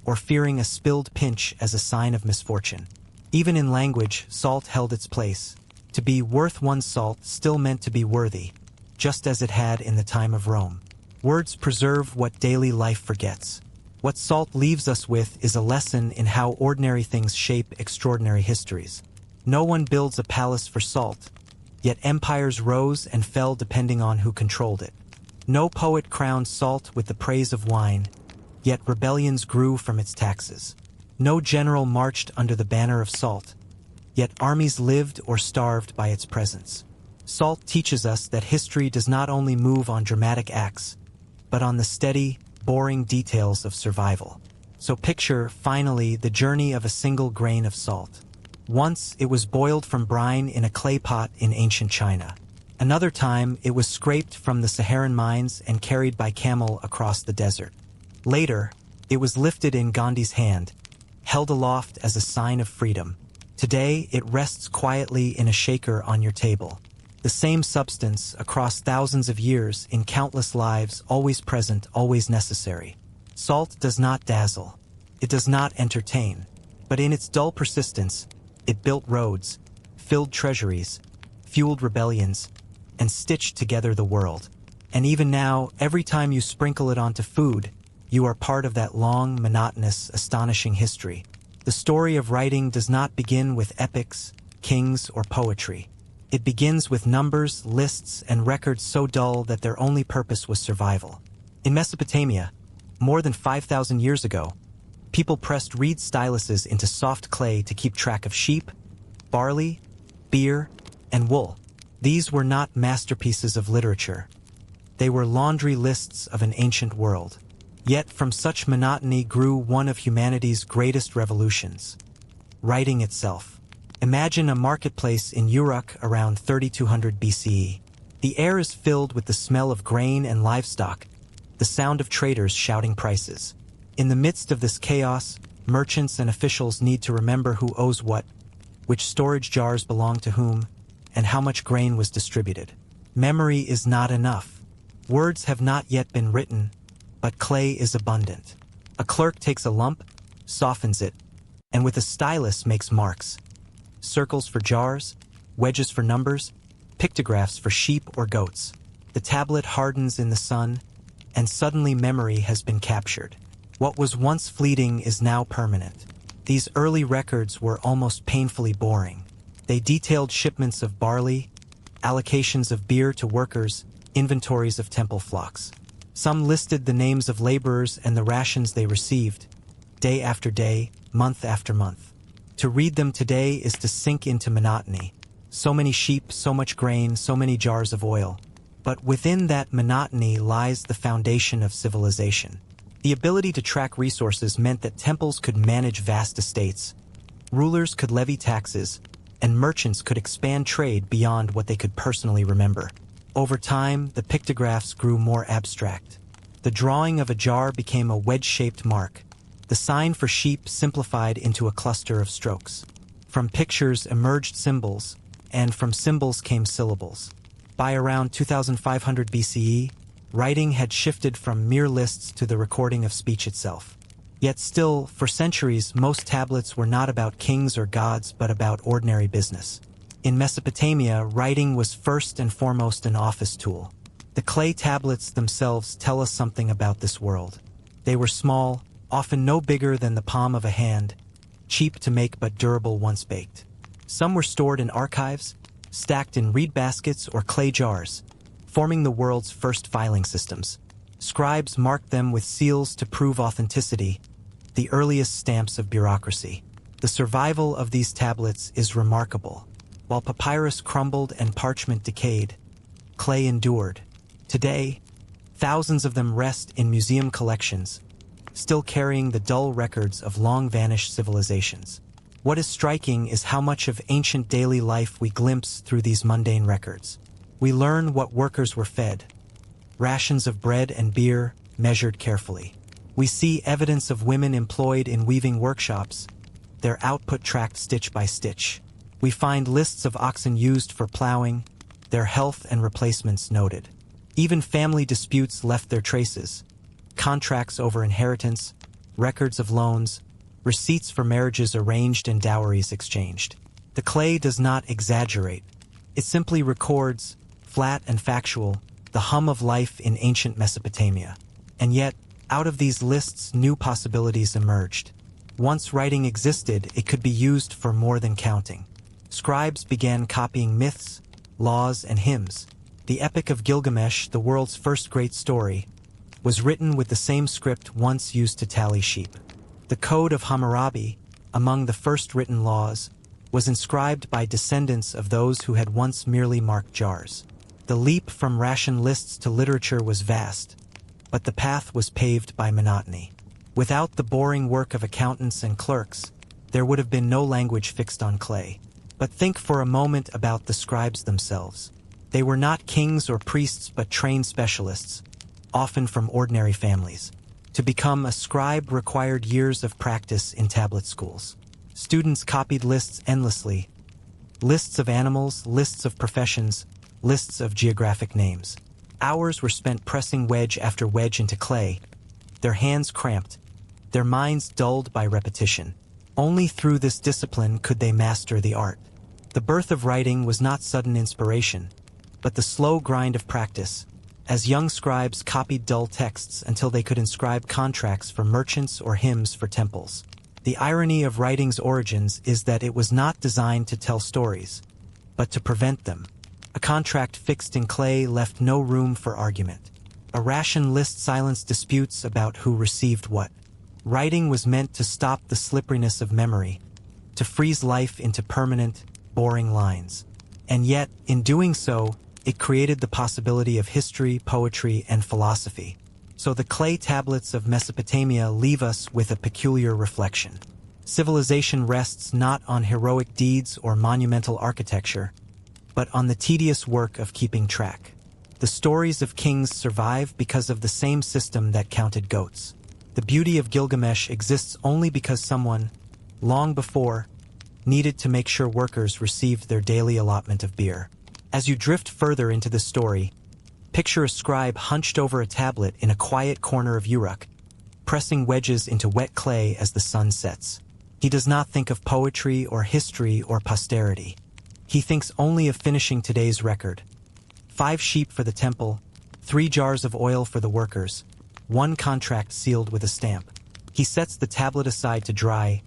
or fearing a spilled pinch as a sign of misfortune. Even in language, salt held its place. To be worth one's salt still meant to be worthy, just as it had in the time of Rome. Words preserve what daily life forgets. What salt leaves us with is a lesson in how ordinary things shape extraordinary histories. No one builds a palace for salt, yet empires rose and fell depending on who controlled it. No poet crowned salt with the praise of wine, yet rebellions grew from its taxes. No general marched under the banner of salt, yet armies lived or starved by its presence. Salt teaches us that history does not only move on dramatic acts, but on the steady, boring details of survival. So picture, finally, the journey of a single grain of salt. Once it was boiled from brine in a clay pot in ancient China. Another time it was scraped from the Saharan mines and carried by camel across the desert. Later, it was lifted in Gandhi's hand, held aloft as a sign of freedom. Today, it rests quietly in a shaker on your table. The same substance across thousands of years in countless lives, always present, always necessary. Salt does not dazzle. It does not entertain. But in its dull persistence, it built roads, filled treasuries, fueled rebellions, and stitched together the world. And even now, every time you sprinkle it onto food, you are part of that long, monotonous, astonishing history. The story of writing does not begin with epics, kings, or poetry. It begins with numbers, lists, and records so dull that their only purpose was survival. In Mesopotamia, more than 5,000 years ago, people pressed reed styluses into soft clay to keep track of sheep, barley, beer, and wool. These were not masterpieces of literature. They were laundry lists of an ancient world. Yet from such monotony grew one of humanity's greatest revolutions: writing itself. Imagine a marketplace in Uruk around 3200 BCE. The air is filled with the smell of grain and livestock, the sound of traders shouting prices. In the midst of this chaos, merchants and officials need to remember who owes what, which storage jars belong to whom, and how much grain was distributed. Memory is not enough. Words have not yet been written, but clay is abundant. A clerk takes a lump, softens it, and with a stylus makes marks. Circles for jars, wedges for numbers, pictographs for sheep or goats. The tablet hardens in the sun, and suddenly memory has been captured. What was once fleeting is now permanent. These early records were almost painfully boring. They detailed shipments of barley, allocations of beer to workers, inventories of temple flocks. Some listed the names of laborers and the rations they received, day after day, month after month. To read them today is to sink into monotony. So many sheep, so much grain, so many jars of oil. But within that monotony lies the foundation of civilization. The ability to track resources meant that temples could manage vast estates, rulers could levy taxes, and merchants could expand trade beyond what they could personally remember. Over time, the pictographs grew more abstract. The drawing of a jar became a wedge-shaped mark. The sign for sheep simplified into a cluster of strokes. From pictures emerged symbols, and from symbols came syllables. By around 2500 BCE, writing had shifted from mere lists to the recording of speech itself. Yet still, for centuries, most tablets were not about kings or gods, but about ordinary business. In Mesopotamia, writing was first and foremost an office tool. The clay tablets themselves tell us something about this world. They were small, often no bigger than the palm of a hand, cheap to make but durable once baked. Some were stored in archives, stacked in reed baskets or clay jars, forming the world's first filing systems. Scribes marked them with seals to prove authenticity, the earliest stamps of bureaucracy. The survival of these tablets is remarkable. While papyrus crumbled and parchment decayed, clay endured. Today, thousands of them rest in museum collections, still carrying the dull records of long-vanished civilizations. What is striking is how much of ancient daily life we glimpse through these mundane records. We learn what workers were fed, rations of bread and beer measured carefully, We see evidence of women employed in weaving workshops, their output tracked stitch by stitch. We find lists of oxen used for plowing, their health and replacements noted. Even family disputes left their traces: contracts over inheritance, records of loans, receipts for marriages arranged and dowries exchanged. The clay does not exaggerate. It simply records, flat and factual, the hum of life in ancient Mesopotamia. And yet, out of these lists, new possibilities emerged. Once writing existed, it could be used for more than counting. Scribes began copying myths, laws, and hymns. The Epic of Gilgamesh, the world's first great story, was written with the same script once used to tally sheep. The Code of Hammurabi, among the first written laws, was inscribed by descendants of those who had once merely marked jars. The leap from ration lists to literature was vast, but the path was paved by monotony. Without the boring work of accountants and clerks, there would have been no language fixed on clay. But think for a moment about the scribes themselves. They were not kings or priests but trained specialists, often from ordinary families. To become a scribe required years of practice in tablet schools. Students copied lists endlessly. Lists of animals, lists of professions, lists of geographic names. Hours were spent pressing wedge after wedge into clay, their hands cramped, their minds dulled by repetition. Only through this discipline could they master the art. The birth of writing was not sudden inspiration, but the slow grind of practice, as young scribes copied dull texts until they could inscribe contracts for merchants or hymns for temples. The irony of writing's origins is that it was not designed to tell stories, but to prevent them. A contract fixed in clay left no room for argument. A ration list silenced disputes about who received what. Writing was meant to stop the slipperiness of memory, to freeze life into permanent, boring lines. And yet, in doing so, it created the possibility of history, poetry, and philosophy. So the clay tablets of Mesopotamia leave us with a peculiar reflection. Civilization rests not on heroic deeds or monumental architecture, but on the tedious work of keeping track. The stories of kings survive because of the same system that counted goats. The beauty of Gilgamesh exists only because someone, long before, needed to make sure workers received their daily allotment of beer. As you drift further into the story, picture a scribe hunched over a tablet in a quiet corner of Uruk, pressing wedges into wet clay as the sun sets. He does not think of poetry or history or posterity. He thinks only of finishing today's record. 5 sheep for the temple, 3 jars of oil for the workers, 1 contract sealed with a stamp. He sets the tablet aside to dry,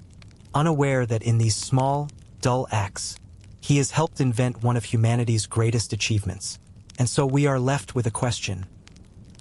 unaware that in these small, dull acts, he has helped invent one of humanity's greatest achievements. And so we are left with a question.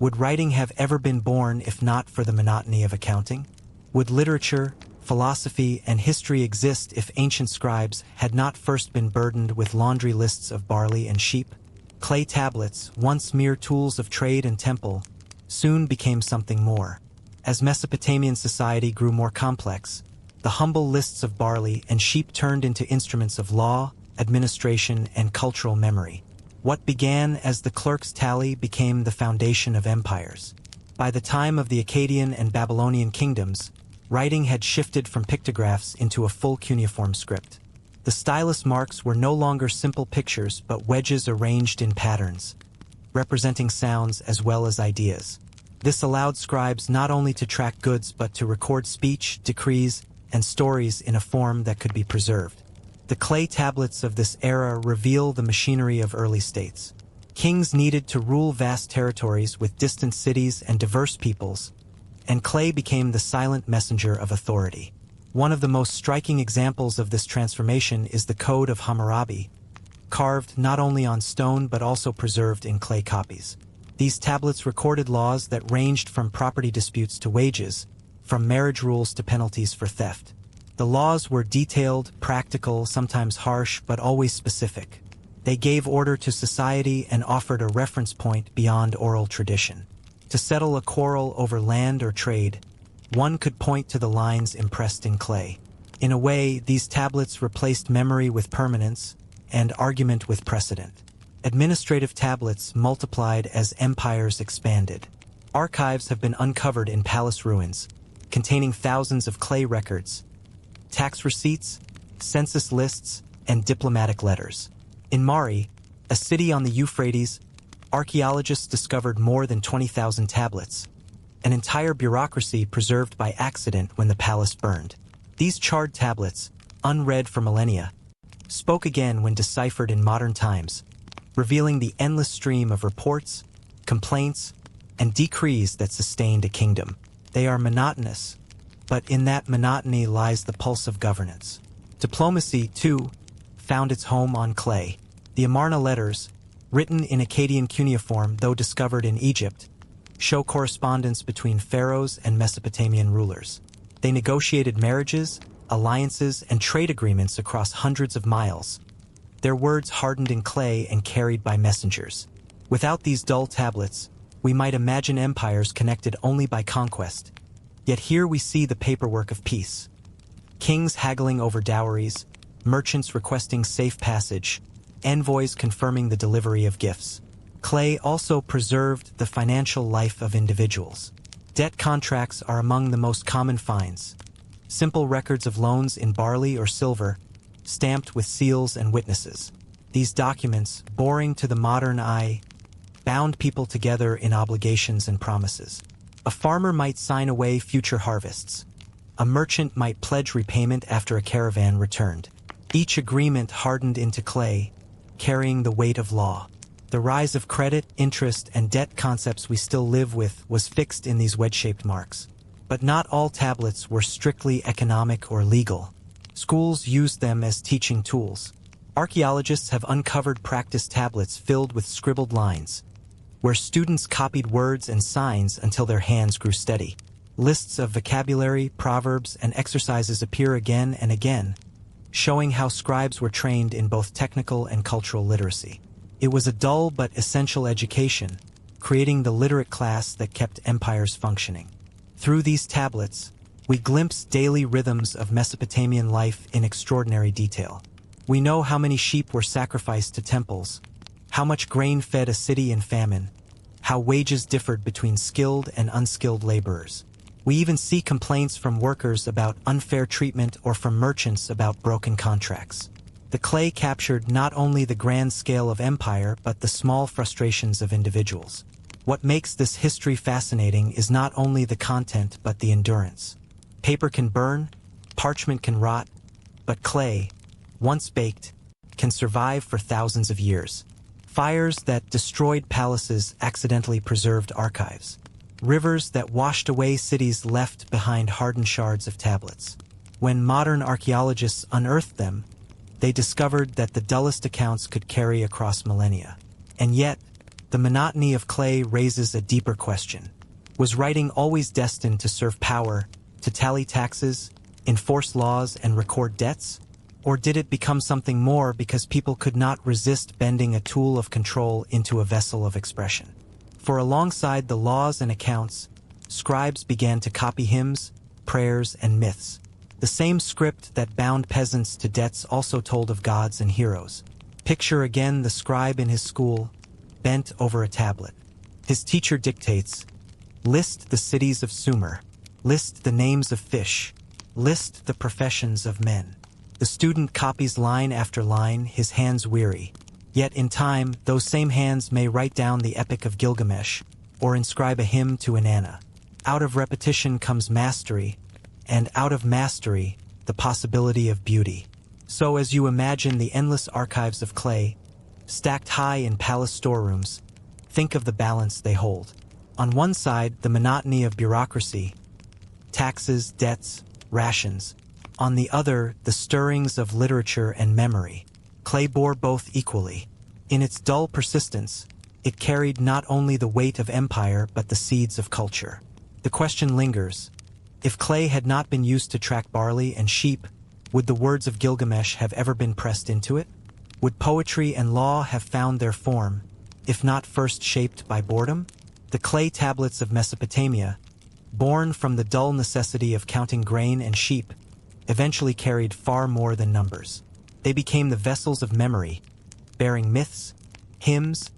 Would writing have ever been born if not for the monotony of accounting? Would literature, philosophy, and history exist if ancient scribes had not first been burdened with laundry lists of barley and sheep? Clay tablets, once mere tools of trade and temple, soon became something more. As Mesopotamian society grew more complex, the humble lists of barley and sheep turned into instruments of law, administration, and cultural memory. What began as the clerk's tally became the foundation of empires. By the time of the Akkadian and Babylonian kingdoms, writing had shifted from pictographs into a full cuneiform script. The stylus marks were no longer simple pictures but wedges arranged in patterns, representing sounds as well as ideas. This allowed scribes not only to track goods but to record speech, decrees, and stories in a form that could be preserved. The clay tablets of this era reveal the machinery of early states. Kings needed to rule vast territories with distant cities and diverse peoples, and clay became the silent messenger of authority. One of the most striking examples of this transformation is the Code of Hammurabi, carved not only on stone but also preserved in clay copies. These tablets recorded laws that ranged from property disputes to wages, from marriage rules to penalties for theft. The laws were detailed, practical, sometimes harsh, but always specific. They gave order to society and offered a reference point beyond oral tradition. To settle a quarrel over land or trade, one could point to the lines impressed in clay. In a way, these tablets replaced memory with permanence and argument with precedent. Administrative tablets multiplied as empires expanded. Archives have been uncovered in palace ruins, containing thousands of clay records, tax receipts, census lists, and diplomatic letters. In Mari, a city on the Euphrates, archaeologists discovered more than 20,000 tablets, an entire bureaucracy preserved by accident when the palace burned. These charred tablets, unread for millennia, spoke again when deciphered in modern times, revealing the endless stream of reports, complaints, and decrees that sustained a kingdom. They are monotonous, but in that monotony lies the pulse of governance. Diplomacy, too, found its home on clay. The Amarna letters, written in Akkadian cuneiform though discovered in Egypt, show correspondence between pharaohs and Mesopotamian rulers. They negotiated marriages, alliances, and trade agreements across hundreds of miles, their words hardened in clay and carried by messengers. Without these dull tablets, we might imagine empires connected only by conquest. Yet here we see the paperwork of peace. Kings haggling over dowries, merchants requesting safe passage, envoys confirming the delivery of gifts. Clay also preserved the financial life of individuals. Debt contracts are among the most common finds. Simple records of loans in barley or silver, stamped with seals and witnesses. These documents, boring to the modern eye, bound people together in obligations and promises. A farmer might sign away future harvests. A merchant might pledge repayment after a caravan returned. Each agreement hardened into clay, carrying the weight of law. The rise of credit, interest, and debt concepts we still live with was fixed in these wedge-shaped marks. But not all tablets were strictly economic or legal. Schools used them as teaching tools. Archaeologists have uncovered practice tablets filled with scribbled lines, where students copied words and signs until their hands grew steady. Lists of vocabulary, proverbs, and exercises appear again and again, showing how scribes were trained in both technical and cultural literacy. It was a dull but essential education, creating the literate class that kept empires functioning. Through these tablets, we glimpse daily rhythms of Mesopotamian life in extraordinary detail. We know how many sheep were sacrificed to temples, how much grain fed a city in famine, how wages differed between skilled and unskilled laborers. We even see complaints from workers about unfair treatment or from merchants about broken contracts. The clay captured not only the grand scale of empire but the small frustrations of individuals. What makes this history fascinating is not only the content but the endurance. Paper can burn, parchment can rot, but clay, once baked, can survive for thousands of years. Fires that destroyed palaces accidentally preserved archives. Rivers that washed away cities left behind hardened shards of tablets. When modern archaeologists unearthed them, they discovered that the dullest accounts could carry across millennia. And yet, the monotony of clay raises a deeper question. Was writing always destined to serve power, to tally taxes, enforce laws, and record debts? Or did it become something more because people could not resist bending a tool of control into a vessel of expression? For alongside the laws and accounts, scribes began to copy hymns, prayers, and myths. The same script that bound peasants to debts also told of gods and heroes. Picture again the scribe in his school, bent over a tablet. His teacher dictates, "List the cities of Sumer, list the names of fish, list the professions of men." The student copies line after line, his hands weary. Yet in time, those same hands may write down the Epic of Gilgamesh, or inscribe a hymn to Inanna. Out of repetition comes mastery, and out of mastery, the possibility of beauty. So as you imagine the endless archives of clay, stacked high in palace storerooms, think of the balance they hold. On one side, the monotony of bureaucracy, taxes, debts, rations. On the other, the stirrings of literature and memory. Clay bore both equally. In its dull persistence, it carried not only the weight of empire but the seeds of culture. The question lingers. If clay had not been used to track barley and sheep, would the words of Gilgamesh have ever been pressed into it? Would poetry and law have found their form, if not first shaped by boredom? The clay tablets of Mesopotamia, born from the dull necessity of counting grain and sheep, eventually carried far more than numbers. They became the vessels of memory, bearing myths, hymns,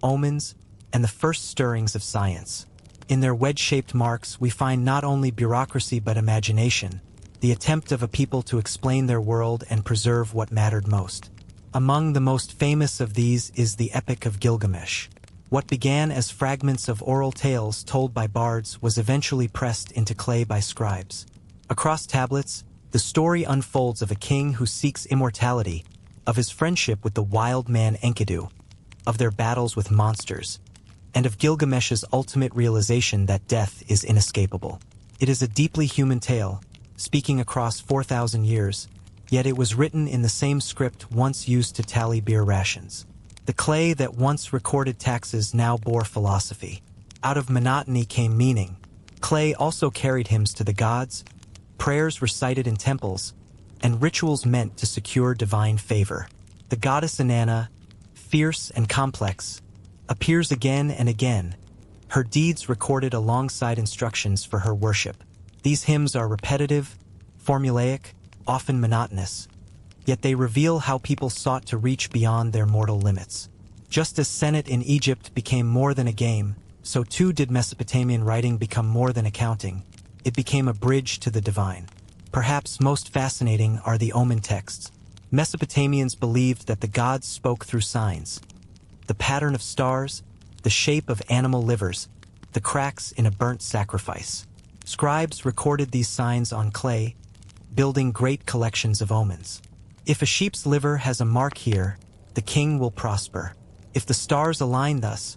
omens, and the first stirrings of science. In their wedge-shaped marks, we find not only bureaucracy but imagination, the attempt of a people to explain their world and preserve what mattered most. Among the most famous of these is the Epic of Gilgamesh. What began as fragments of oral tales told by bards was eventually pressed into clay by scribes. Across tablets, the story unfolds of a king who seeks immortality, of his friendship with the wild man Enkidu, of their battles with monsters, and of Gilgamesh's ultimate realization that death is inescapable. It is a deeply human tale, speaking across 4,000 years, yet it was written in the same script once used to tally beer rations. The clay that once recorded taxes now bore philosophy. Out of monotony came meaning. Clay also carried hymns to the gods, prayers recited in temples, and rituals meant to secure divine favor. The goddess Inanna, fierce and complex, appears again and again, her deeds recorded alongside instructions for her worship. These hymns are repetitive, formulaic, often monotonous, yet they reveal how people sought to reach beyond their mortal limits. Just as Senate in Egypt became more than a game, so too did Mesopotamian writing become more than accounting. It became a bridge to the divine. Perhaps most fascinating are the omen texts. Mesopotamians believed that the gods spoke through signs. The pattern of stars, the shape of animal livers, the cracks in a burnt sacrifice. Scribes recorded these signs on clay, building great collections of omens. If a sheep's liver has a mark here, the king will prosper. If the stars align thus,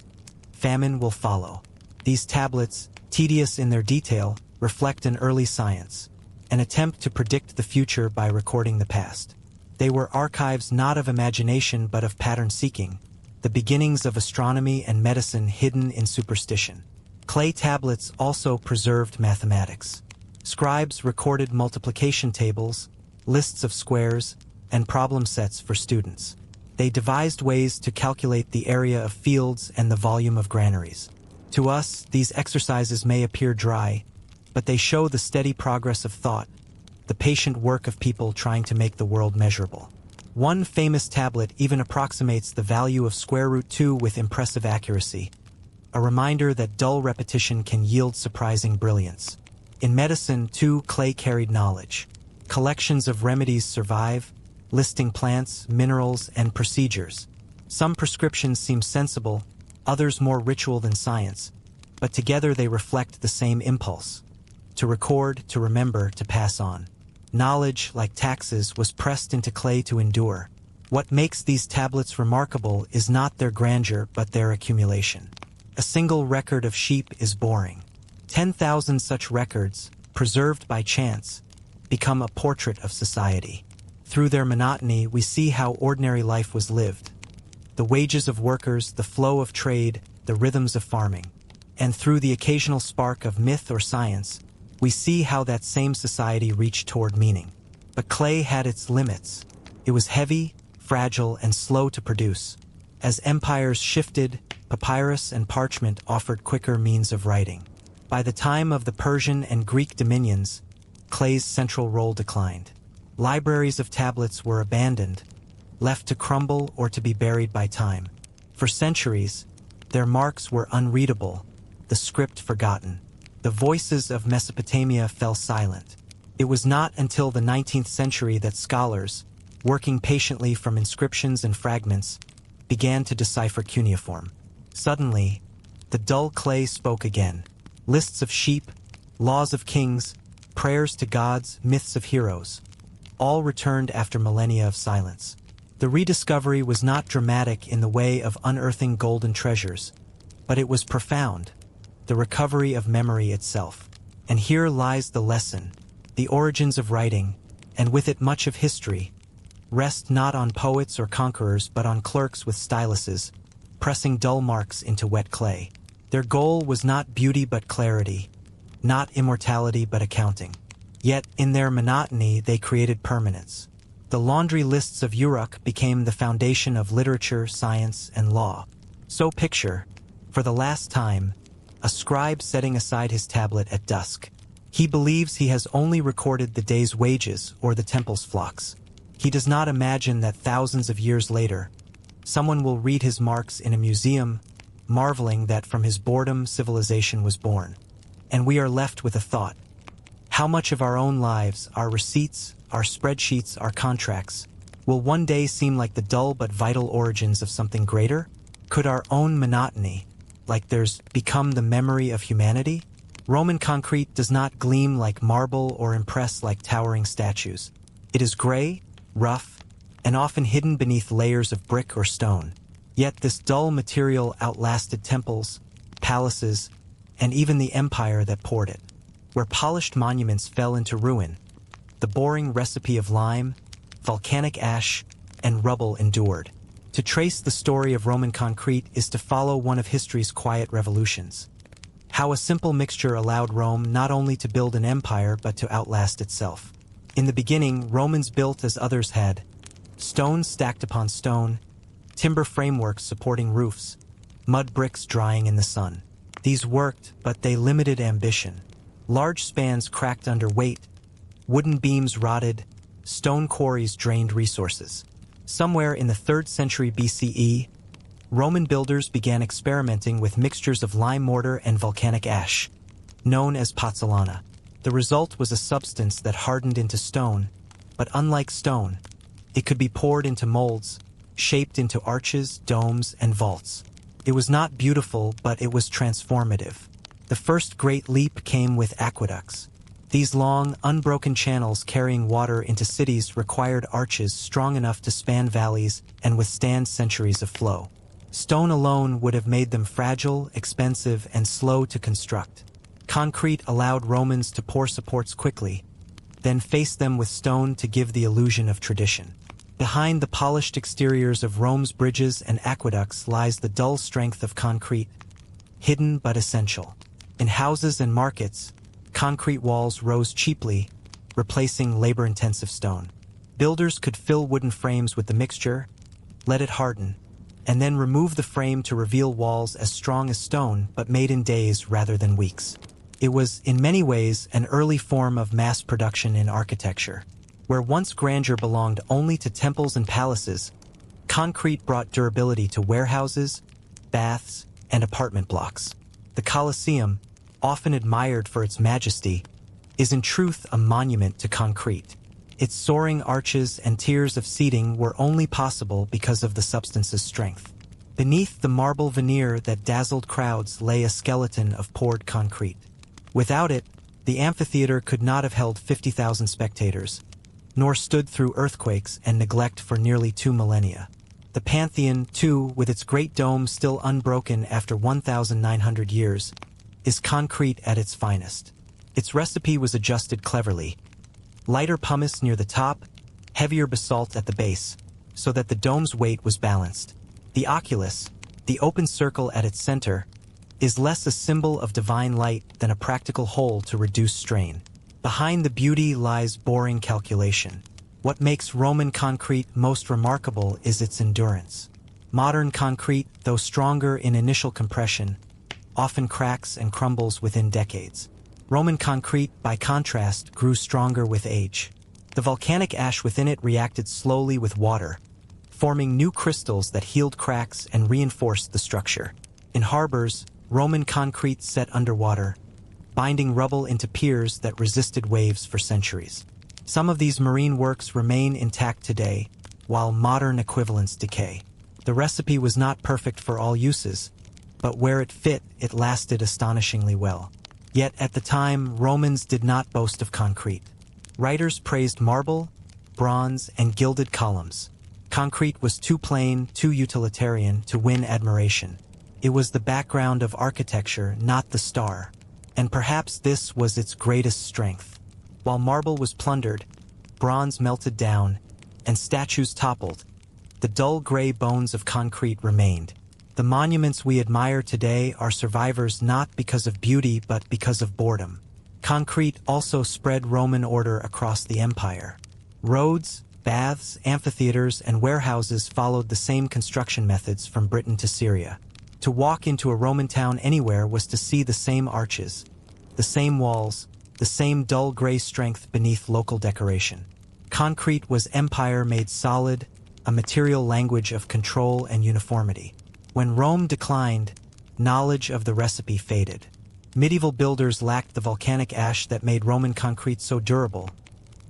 famine will follow. These tablets, tedious in their detail, reflect an early science, an attempt to predict the future by recording the past. They were archives not of imagination but of pattern-seeking, the beginnings of astronomy and medicine hidden in superstition. Clay tablets also preserved mathematics. Scribes recorded multiplication tables, lists of squares, and problem sets for students. They devised ways to calculate the area of fields and the volume of granaries. To us, these exercises may appear dry, but they show the steady progress of thought, the patient work of people trying to make the world measurable. One famous tablet even approximates the value of square root 2 with impressive accuracy, a reminder that dull repetition can yield surprising brilliance. In medicine, too, clay carried knowledge. Collections of remedies survive, listing plants, minerals, and procedures. Some prescriptions seem sensible, others more ritual than science, but together they reflect the same impulse: to record, to remember, to pass on. Knowledge, like taxes, was pressed into clay to endure. What makes these tablets remarkable is not their grandeur but their accumulation. A single record of sheep is boring. 10,000 such records, preserved by chance, become a portrait of society. Through their monotony, we see how ordinary life was lived. The wages of workers, the flow of trade, the rhythms of farming. And through the occasional spark of myth or science, we see how that same society reached toward meaning. But clay had its limits. It was heavy, fragile, and slow to produce. As empires shifted, papyrus and parchment offered quicker means of writing. By the time of the Persian and Greek dominions, clay's central role declined. Libraries of tablets were abandoned, left to crumble or to be buried by time. For centuries, their marks were unreadable, the script forgotten. The voices of Mesopotamia fell silent. It was not until the 19th century that scholars, working patiently from inscriptions and fragments, began to decipher cuneiform. Suddenly, the dull clay spoke again. Lists of sheep, laws of kings, prayers to gods, myths of heroes, all returned after millennia of silence. The rediscovery was not dramatic in the way of unearthing golden treasures, but it was profound, the recovery of memory itself. And here lies the lesson: the origins of writing, and with it much of history, rest not on poets or conquerors but on clerks with styluses, pressing dull marks into wet clay. Their goal was not beauty but clarity, not immortality but accounting. Yet, in their monotony, they created permanence. The laundry lists of Uruk became the foundation of literature, science, and law. So picture, for the last time, a scribe setting aside his tablet at dusk. He believes he has only recorded the day's wages or the temple's flocks. He does not imagine that thousands of years later, someone will read his marks in a museum, marveling that from his boredom civilization was born. And we are left with a thought. How much of our own lives, our receipts, our spreadsheets, our contracts, will one day seem like the dull but vital origins of something greater? Could our own monotony, like theirs, become the memory of humanity? Roman concrete does not gleam like marble or impress like towering statues. It is gray, rough, and often hidden beneath layers of brick or stone. Yet this dull material outlasted temples, palaces, and even the empire that poured it. Where polished monuments fell into ruin, the boring recipe of lime, volcanic ash, and rubble endured. To trace the story of Roman concrete is to follow one of history's quiet revolutions. How a simple mixture allowed Rome not only to build an empire but to outlast itself. In the beginning, Romans built as others had. Stones stacked upon stone, timber frameworks supporting roofs, mud bricks drying in the sun. These worked, but they limited ambition. Large spans cracked under weight, wooden beams rotted, stone quarries drained resources. Somewhere in the 3rd century BCE, Roman builders began experimenting with mixtures of lime mortar and volcanic ash, known as pozzolana. The result was a substance that hardened into stone, but unlike stone, it could be poured into molds, shaped into arches, domes, and vaults. It was not beautiful, but it was transformative. The first great leap came with aqueducts. These long, unbroken channels carrying water into cities required arches strong enough to span valleys and withstand centuries of flow. Stone alone would have made them fragile, expensive, and slow to construct. Concrete allowed Romans to pour supports quickly, then face them with stone to give the illusion of tradition. Behind the polished exteriors of Rome's bridges and aqueducts lies the dull strength of concrete, hidden but essential. In houses and markets, concrete walls rose cheaply, replacing labor-intensive stone. Builders could fill wooden frames with the mixture, let it harden, and then remove the frame to reveal walls as strong as stone but made in days rather than weeks. It was, in many ways, an early form of mass production in architecture. Where once grandeur belonged only to temples and palaces, concrete brought durability to warehouses, baths, and apartment blocks. The Colosseum, often admired for its majesty, is in truth a monument to concrete. Its soaring arches and tiers of seating were only possible because of the substance's strength. Beneath the marble veneer that dazzled crowds lay a skeleton of poured concrete. Without it, the amphitheater could not have held 50,000 spectators, nor stood through earthquakes and neglect for nearly 2 millennia. The Pantheon, too, with its great dome still unbroken after 1,900 years, is concrete at its finest. Its recipe was adjusted cleverly. Lighter pumice near the top, heavier basalt at the base, so that the dome's weight was balanced. The oculus, the open circle at its center, is less a symbol of divine light than a practical hole to reduce strain. Behind the beauty lies boring calculation. What makes Roman concrete most remarkable is its endurance. Modern concrete, though stronger in initial compression, often cracks and crumbles within decades. Roman concrete, by contrast, grew stronger with age. The volcanic ash within it reacted slowly with water, forming new crystals that healed cracks and reinforced the structure. In harbors, Roman concrete set underwater, binding rubble into piers that resisted waves for centuries. Some of these marine works remain intact today, while modern equivalents decay. The recipe was not perfect for all uses, but where it fit, it lasted astonishingly well. Yet at the time, Romans did not boast of concrete. Writers praised marble, bronze, and gilded columns. Concrete was too plain, too utilitarian to win admiration. It was the background of architecture, not the star. And perhaps this was its greatest strength. While marble was plundered, bronze melted down, and statues toppled, the dull gray bones of concrete remained. The monuments we admire today are survivors not because of beauty but because of boredom. Concrete also spread Roman order across the empire. Roads, baths, amphitheaters, and warehouses followed the same construction methods from Britain to Syria. To walk into a Roman town anywhere was to see the same arches, the same walls, the same dull gray strength beneath local decoration. Concrete was empire made solid, a material language of control and uniformity. When Rome declined, knowledge of the recipe faded. Medieval builders lacked the volcanic ash that made Roman concrete so durable.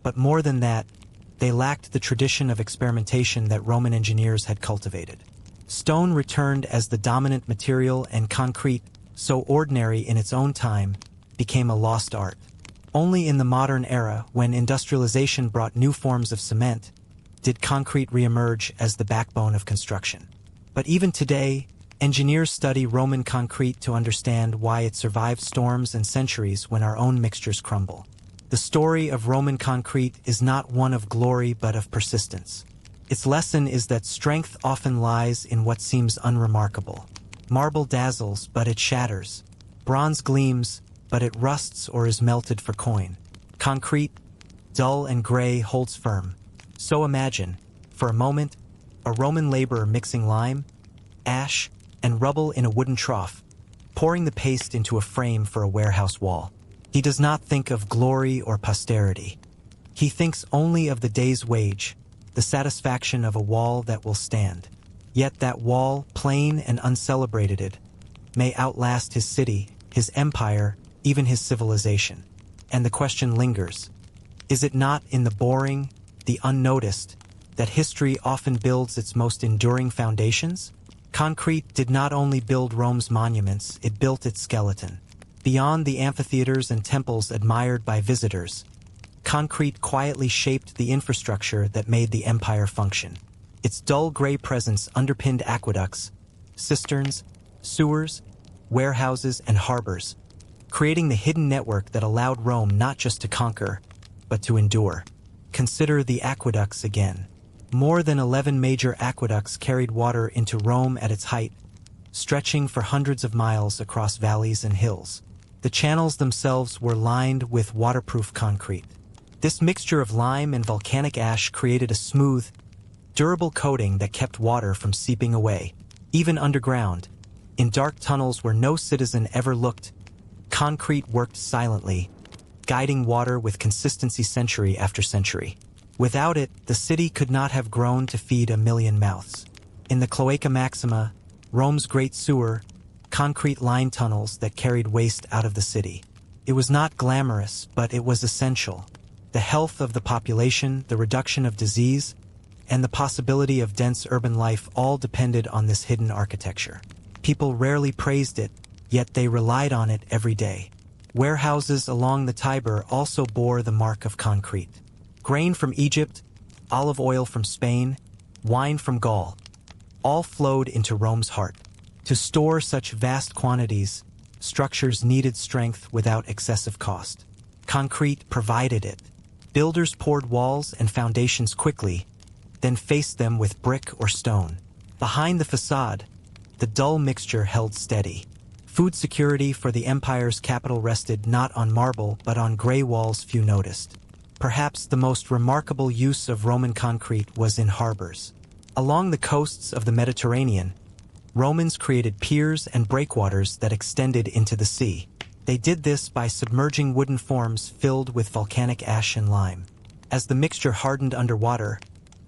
But more than that, they lacked the tradition of experimentation that Roman engineers had cultivated. Stone returned as the dominant material, and concrete, so ordinary in its own time, became a lost art. Only in the modern era, when industrialization brought new forms of cement, did concrete reemerge as the backbone of construction. But even today, engineers study Roman concrete to understand why it survived storms and centuries when our own mixtures crumble. The story of Roman concrete is not one of glory but of persistence. Its lesson is that strength often lies in what seems unremarkable. Marble dazzles, but it shatters. Bronze gleams, but it rusts or is melted for coin. Concrete, dull and gray, holds firm. So imagine, for a moment, a Roman laborer mixing lime, ash, and rubble in a wooden trough, pouring the paste into a frame for a warehouse wall. He does not think of glory or posterity. He thinks only of the day's wage, the satisfaction of a wall that will stand. Yet that wall, plain and uncelebrated, may outlast his city, his empire, even his civilization. And the question lingers: is it not in the boring, the unnoticed, that history often builds its most enduring foundations? Concrete did not only build Rome's monuments, it built its skeleton. Beyond the amphitheaters and temples admired by visitors, concrete quietly shaped the infrastructure that made the empire function. Its dull gray presence underpinned aqueducts, cisterns, sewers, warehouses, and harbors, creating the hidden network that allowed Rome not just to conquer, but to endure. Consider the aqueducts again. More than 11 major aqueducts carried water into Rome at its height, stretching for hundreds of miles across valleys and hills. The channels themselves were lined with waterproof concrete. This mixture of lime and volcanic ash created a smooth, durable coating that kept water from seeping away. Even underground, in dark tunnels where no citizen ever looked, concrete worked silently, guiding water with consistency century after century. Without it, the city could not have grown to feed 1 million mouths. In the Cloaca Maxima, Rome's great sewer, concrete lined tunnels that carried waste out of the city. It was not glamorous, but it was essential. The health of the population, the reduction of disease, and the possibility of dense urban life all depended on this hidden architecture. People rarely praised it, yet they relied on it every day. Warehouses along the Tiber also bore the mark of concrete. Grain from Egypt, olive oil from Spain, wine from Gaul, all flowed into Rome's heart. To store such vast quantities, structures needed strength without excessive cost. Concrete provided it. Builders poured walls and foundations quickly, then faced them with brick or stone. Behind the facade, the dull mixture held steady. Food security for the empire's capital rested not on marble but on gray walls few noticed. Perhaps the most remarkable use of Roman concrete was in harbors. Along the coasts of the Mediterranean, Romans created piers and breakwaters that extended into the sea. They did this by submerging wooden forms filled with volcanic ash and lime. As the mixture hardened underwater,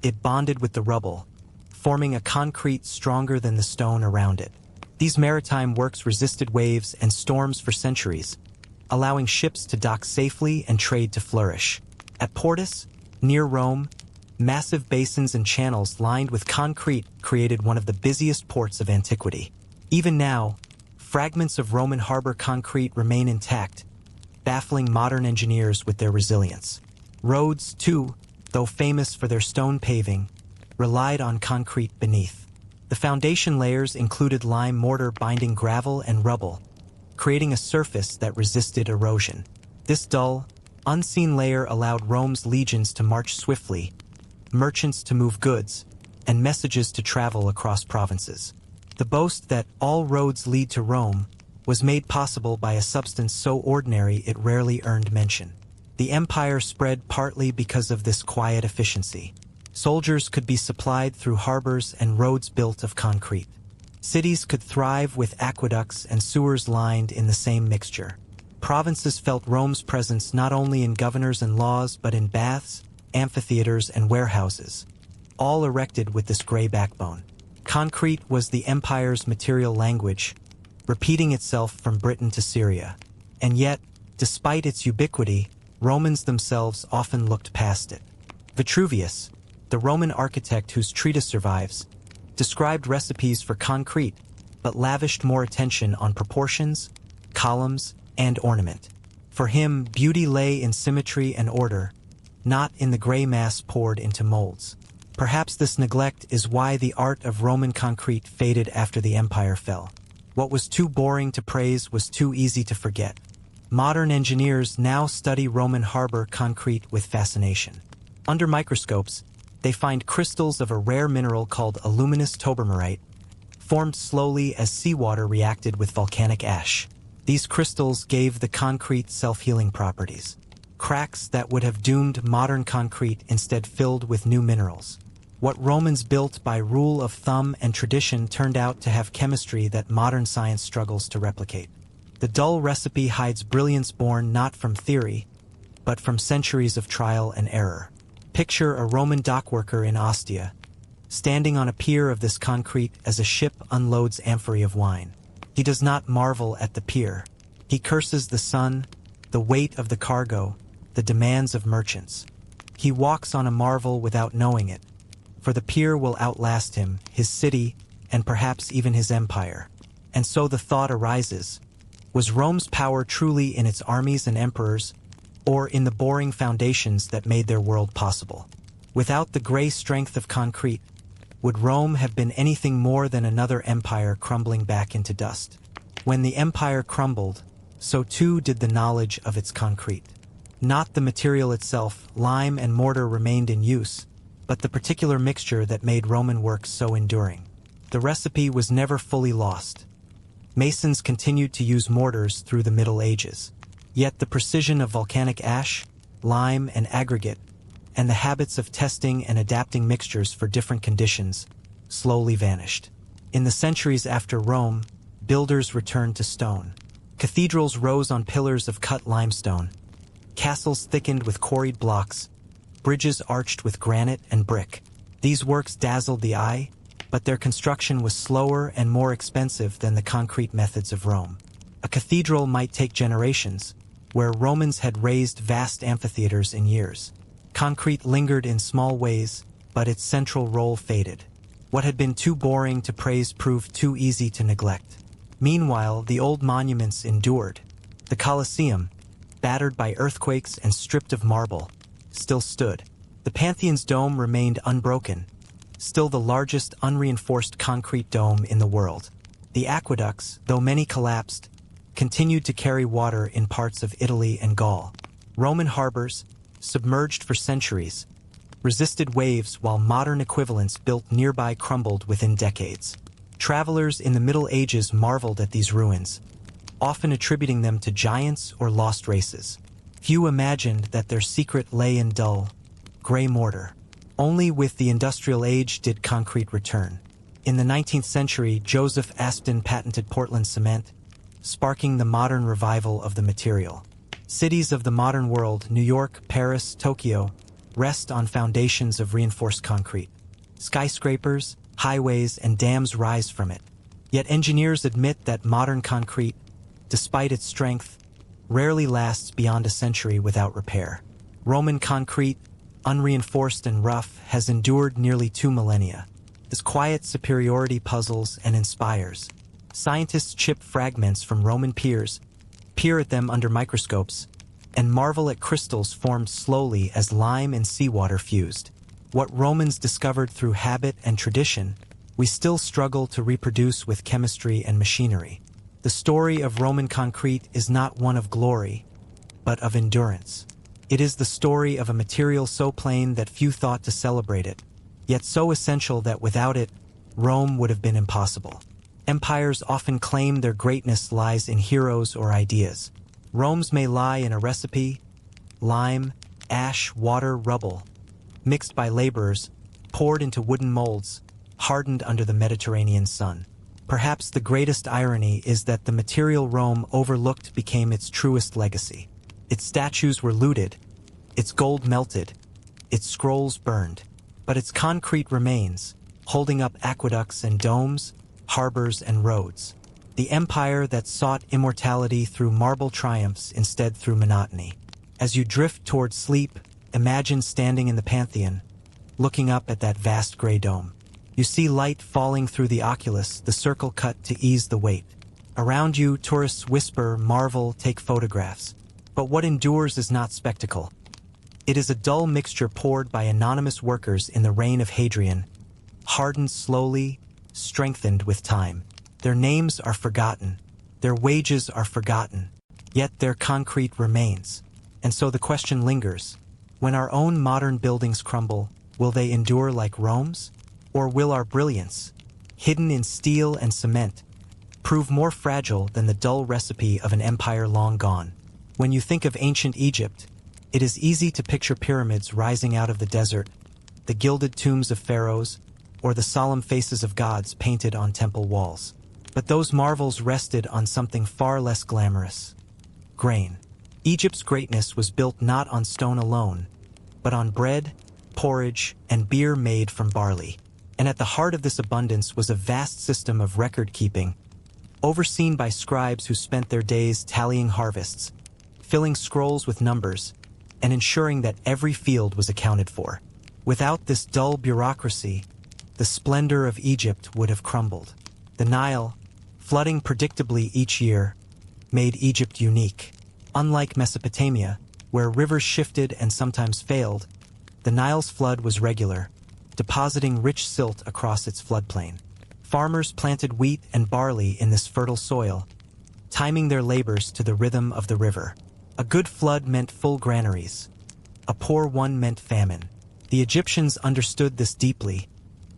it bonded with the rubble, forming a concrete stronger than the stone around it. These maritime works resisted waves and storms for centuries, allowing ships to dock safely and trade to flourish. At Portus, near Rome, massive basins and channels lined with concrete created one of the busiest ports of antiquity. Even now, fragments of Roman harbor concrete remain intact, baffling modern engineers with their resilience. Roads, too, though famous for their stone paving, relied on concrete beneath. The foundation layers included lime mortar binding gravel and rubble, creating a surface that resisted erosion. This dull, unseen layer allowed Rome's legions to march swiftly, merchants to move goods, and messages to travel across provinces. The boast that all roads lead to Rome was made possible by a substance so ordinary it rarely earned mention. The empire spread partly because of this quiet efficiency. Soldiers could be supplied through harbors and roads built of concrete. Cities could thrive with aqueducts and sewers lined in the same mixture. Provinces felt Rome's presence not only in governors and laws but in baths, amphitheaters, and warehouses, all erected with this gray backbone. Concrete was the empire's material language, repeating itself from Britain to Syria. And yet, despite its ubiquity, Romans themselves often looked past it. Vitruvius, the Roman architect whose treatise survives, described recipes for concrete, but lavished more attention on proportions, columns, and ornament. For him, beauty lay in symmetry and order, not in the gray mass poured into molds. Perhaps this neglect is why the art of Roman concrete faded after the empire fell. What was too boring to praise was too easy to forget. Modern engineers now study Roman harbor concrete with fascination. Under microscopes, they find crystals of a rare mineral called aluminous tobermarite, formed slowly as seawater reacted with volcanic ash. These crystals gave the concrete self-healing properties. Cracks that would have doomed modern concrete instead filled with new minerals. What Romans built by rule of thumb and tradition turned out to have chemistry that modern science struggles to replicate. The dull recipe hides brilliance born not from theory, but from centuries of trial and error. Picture a Roman dockworker in Ostia, standing on a pier of this concrete as a ship unloads amphorae of wine. He does not marvel at the pier. He curses the sun, the weight of the cargo, the demands of merchants. He walks on a marvel without knowing it, for the pier will outlast him, his city, and perhaps even his empire. And so the thought arises, was Rome's power truly in its armies and emperors, or in the boring foundations that made their world possible? Without the gray strength of concrete, would Rome have been anything more than another empire crumbling back into dust? When the empire crumbled, so too did the knowledge of its concrete. Not the material itself, lime and mortar remained in use, but the particular mixture that made Roman work so enduring. The recipe was never fully lost. Masons continued to use mortars through the Middle Ages. Yet the precision of volcanic ash, lime, and aggregate, and the habits of testing and adapting mixtures for different conditions, slowly vanished. In the centuries after Rome, builders returned to stone. Cathedrals rose on pillars of cut limestone. Castles thickened with quarried blocks. Bridges arched with granite and brick. These works dazzled the eye, but their construction was slower and more expensive than the concrete methods of Rome. A cathedral might take generations, where Romans had raised vast amphitheaters in years. Concrete lingered in small ways, but its central role faded. What had been too boring to praise proved too easy to neglect. Meanwhile, the old monuments endured. The Colosseum, battered by earthquakes and stripped of marble, still stood. The Pantheon's dome remained unbroken, still the largest unreinforced concrete dome in the world. The aqueducts, though many collapsed, continued to carry water in parts of Italy and Gaul. Roman harbors, submerged for centuries, resisted waves while modern equivalents built nearby crumbled within decades. Travelers in the Middle Ages marveled at these ruins, often attributing them to giants or lost races. Few imagined that their secret lay in dull, gray mortar. Only with the industrial age did concrete return. In the 19th century, Joseph Aspdin patented Portland cement, sparking the modern revival of the material. Cities of the modern world, New York, Paris, Tokyo, rest on foundations of reinforced concrete. Skyscrapers, highways, and dams rise from it. Yet engineers admit that modern concrete, despite its strength, rarely lasts beyond a century without repair. Roman concrete, unreinforced and rough, has endured nearly 2 millennia. This quiet superiority puzzles and inspires. Scientists chip fragments from Roman piers, peer at them under microscopes, and marvel at crystals formed slowly as lime and seawater fused. What Romans discovered through habit and tradition, we still struggle to reproduce with chemistry and machinery. The story of Roman concrete is not one of glory, but of endurance. It is the story of a material so plain that few thought to celebrate it, yet so essential that without it, Rome would have been impossible. Empires often claim their greatness lies in heroes or ideas. Rome's may lie in a recipe: lime, ash, water, rubble, mixed by laborers, poured into wooden molds, hardened under the Mediterranean sun. Perhaps the greatest irony is that the material Rome overlooked became its truest legacy. Its statues were looted, its gold melted, its scrolls burned, but its concrete remains, holding up aqueducts and domes, harbors and roads. the empire that sought immortality through marble triumphs instead through monotony. As you drift toward sleep, imagine standing in the Pantheon, looking up at that vast gray dome. You see light falling through the oculus, the circle cut to ease the weight. Around you, tourists whisper, marvel, take photographs. But what endures is not spectacle. It is a dull mixture poured by anonymous workers in the reign of Hadrian, hardened slowly, strengthened with time. Their names are forgotten, their wages are forgotten, yet their concrete remains. And so the question lingers, when our own modern buildings crumble, will they endure like Rome's? Or will our brilliance, hidden in steel and cement, prove more fragile than the dull recipe of an empire long gone? When you think of ancient Egypt, it is easy to picture pyramids rising out of the desert, the gilded tombs of pharaohs, or the solemn faces of gods painted on temple walls. But those marvels rested on something far less glamorous: grain. Egypt's greatness was built not on stone alone, but on bread, porridge, and beer made from barley. And at the heart of this abundance was a vast system of record-keeping, overseen by scribes who spent their days tallying harvests, filling scrolls with numbers, and ensuring that every field was accounted for. Without this dull bureaucracy, the splendor of Egypt would have crumbled. The Nile, flooding predictably each year, made Egypt unique. Unlike Mesopotamia, where rivers shifted and sometimes failed, the Nile's flood was regular, depositing rich silt across its floodplain. Farmers planted wheat and barley in this fertile soil, timing their labors to the rhythm of the river. A good flood meant full granaries. A poor one meant famine. The Egyptians understood this deeply,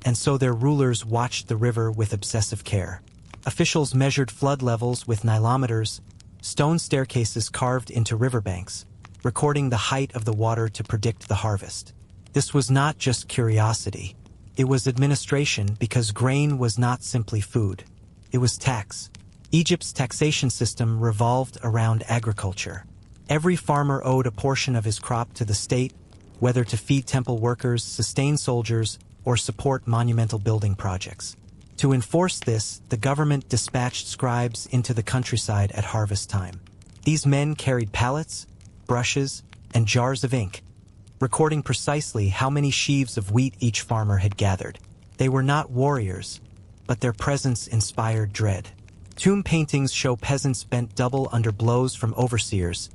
and so their rulers watched the river with obsessive care. Officials measured flood levels with nilometers, stone staircases carved into riverbanks, recording the height of the water to predict the harvest. This was not just curiosity. It was administration, because grain was not simply food. It was tax. Egypt's taxation system revolved around agriculture. Every farmer owed a portion of his crop to the state, whether to feed temple workers, sustain soldiers, or support monumental building projects. To enforce this, the government dispatched scribes into the countryside at harvest time. These men carried pallets, brushes, and jars of ink, recording precisely how many sheaves of wheat each farmer had gathered. They were not warriors, but their presence inspired dread. Tomb paintings show peasants bent double under blows from overseers,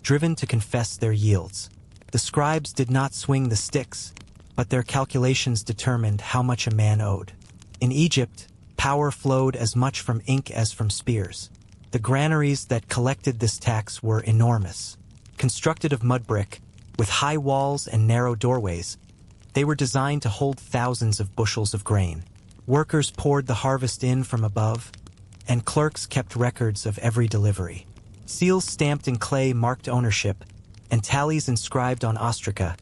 driven to confess their yields. The scribes did not swing the sticks, but their calculations determined how much a man owed. In Egypt, power flowed as much from ink as from spears. The granaries that collected this tax were enormous. Constructed of mud brick, with high walls and narrow doorways, they were designed to hold thousands of bushels of grain. Workers poured the harvest in from above, and clerks kept records of every delivery. Seals stamped in clay marked ownership, and tallies inscribed on ostraca,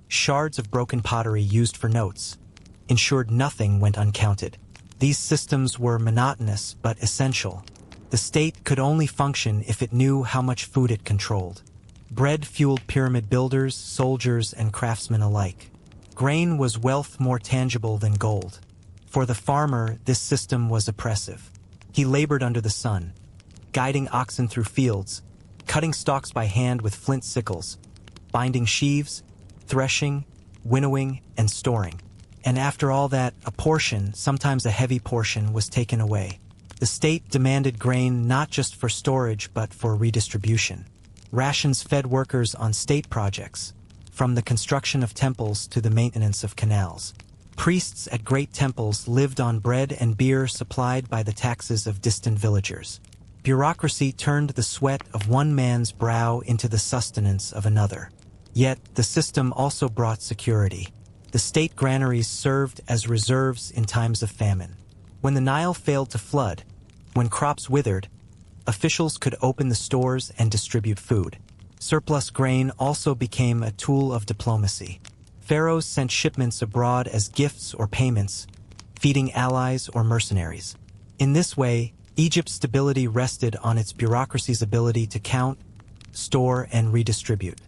shards of broken pottery used for notes, ensured nothing went uncounted. These systems were monotonous but essential. The state could only function if it knew how much food it controlled. Bread fueled pyramid builders, soldiers, and craftsmen alike. Grain was wealth more tangible than gold. For the farmer, this system was oppressive. He labored under the sun, guiding oxen through fields, cutting stalks by hand with flint sickles, binding sheaves, threshing, winnowing, and storing. And after all that, a portion, sometimes a heavy portion, was taken away. The state demanded grain not just for storage but for redistribution. Rations fed workers on state projects, from the construction of temples to the maintenance of canals. Priests at great temples lived on bread and beer supplied by the taxes of distant villagers. Bureaucracy turned the sweat of one man's brow into the sustenance of another. Yet, the system also brought security. The state granaries served as reserves in times of famine. When the Nile failed to flood, when crops withered, officials could open the stores and distribute food. Surplus grain also became a tool of diplomacy. Pharaohs sent shipments abroad as gifts or payments, feeding allies or mercenaries. In this way, Egypt's stability rested on its bureaucracy's ability to count, store, and redistribute.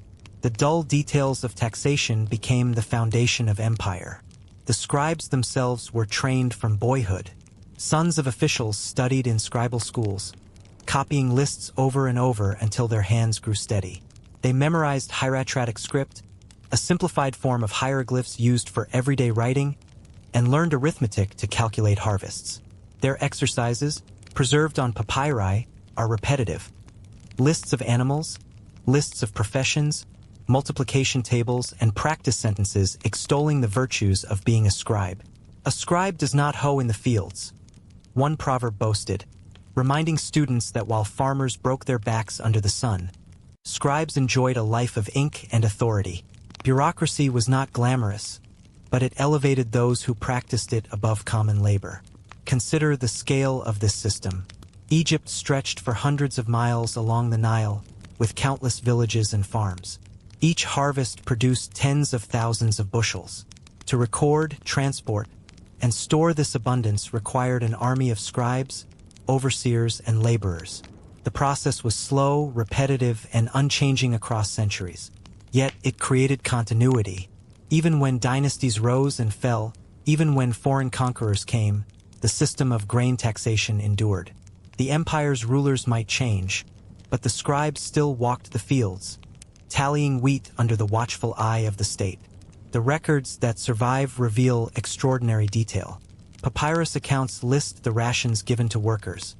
The dull details of taxation became the foundation of empire. The scribes themselves were trained from boyhood, Sons of officials studied in scribal schools, copying lists over and over until their hands grew steady. They memorized hieratic script, a simplified form of hieroglyphs used for everyday writing, and learned arithmetic to calculate harvests. Their exercises, preserved on papyri, are repetitive. Lists of animals, lists of professions, multiplication tables, and practice sentences extolling the virtues of being a scribe. A scribe does not hoe in the fields, one proverb boasted, reminding students that while farmers broke their backs under the sun, scribes enjoyed a life of ink and authority. Bureaucracy was not glamorous, but it elevated those who practiced it above common labor. Consider the scale of this system. Egypt stretched for hundreds of miles along the Nile, with countless villages and farms. Each harvest produced tens of thousands of bushels. To record, transport, and store this abundance required an army of scribes, overseers, and laborers. The process was slow, repetitive, and unchanging across centuries. Yet it created continuity. Even when dynasties rose and fell, even when foreign conquerors came, the system of grain taxation endured. The empire's rulers might change, but the scribes still walked the fields, tallying wheat under the watchful eye of the state. The records that survive reveal extraordinary detail. Papyrus accounts list the rations given to workers.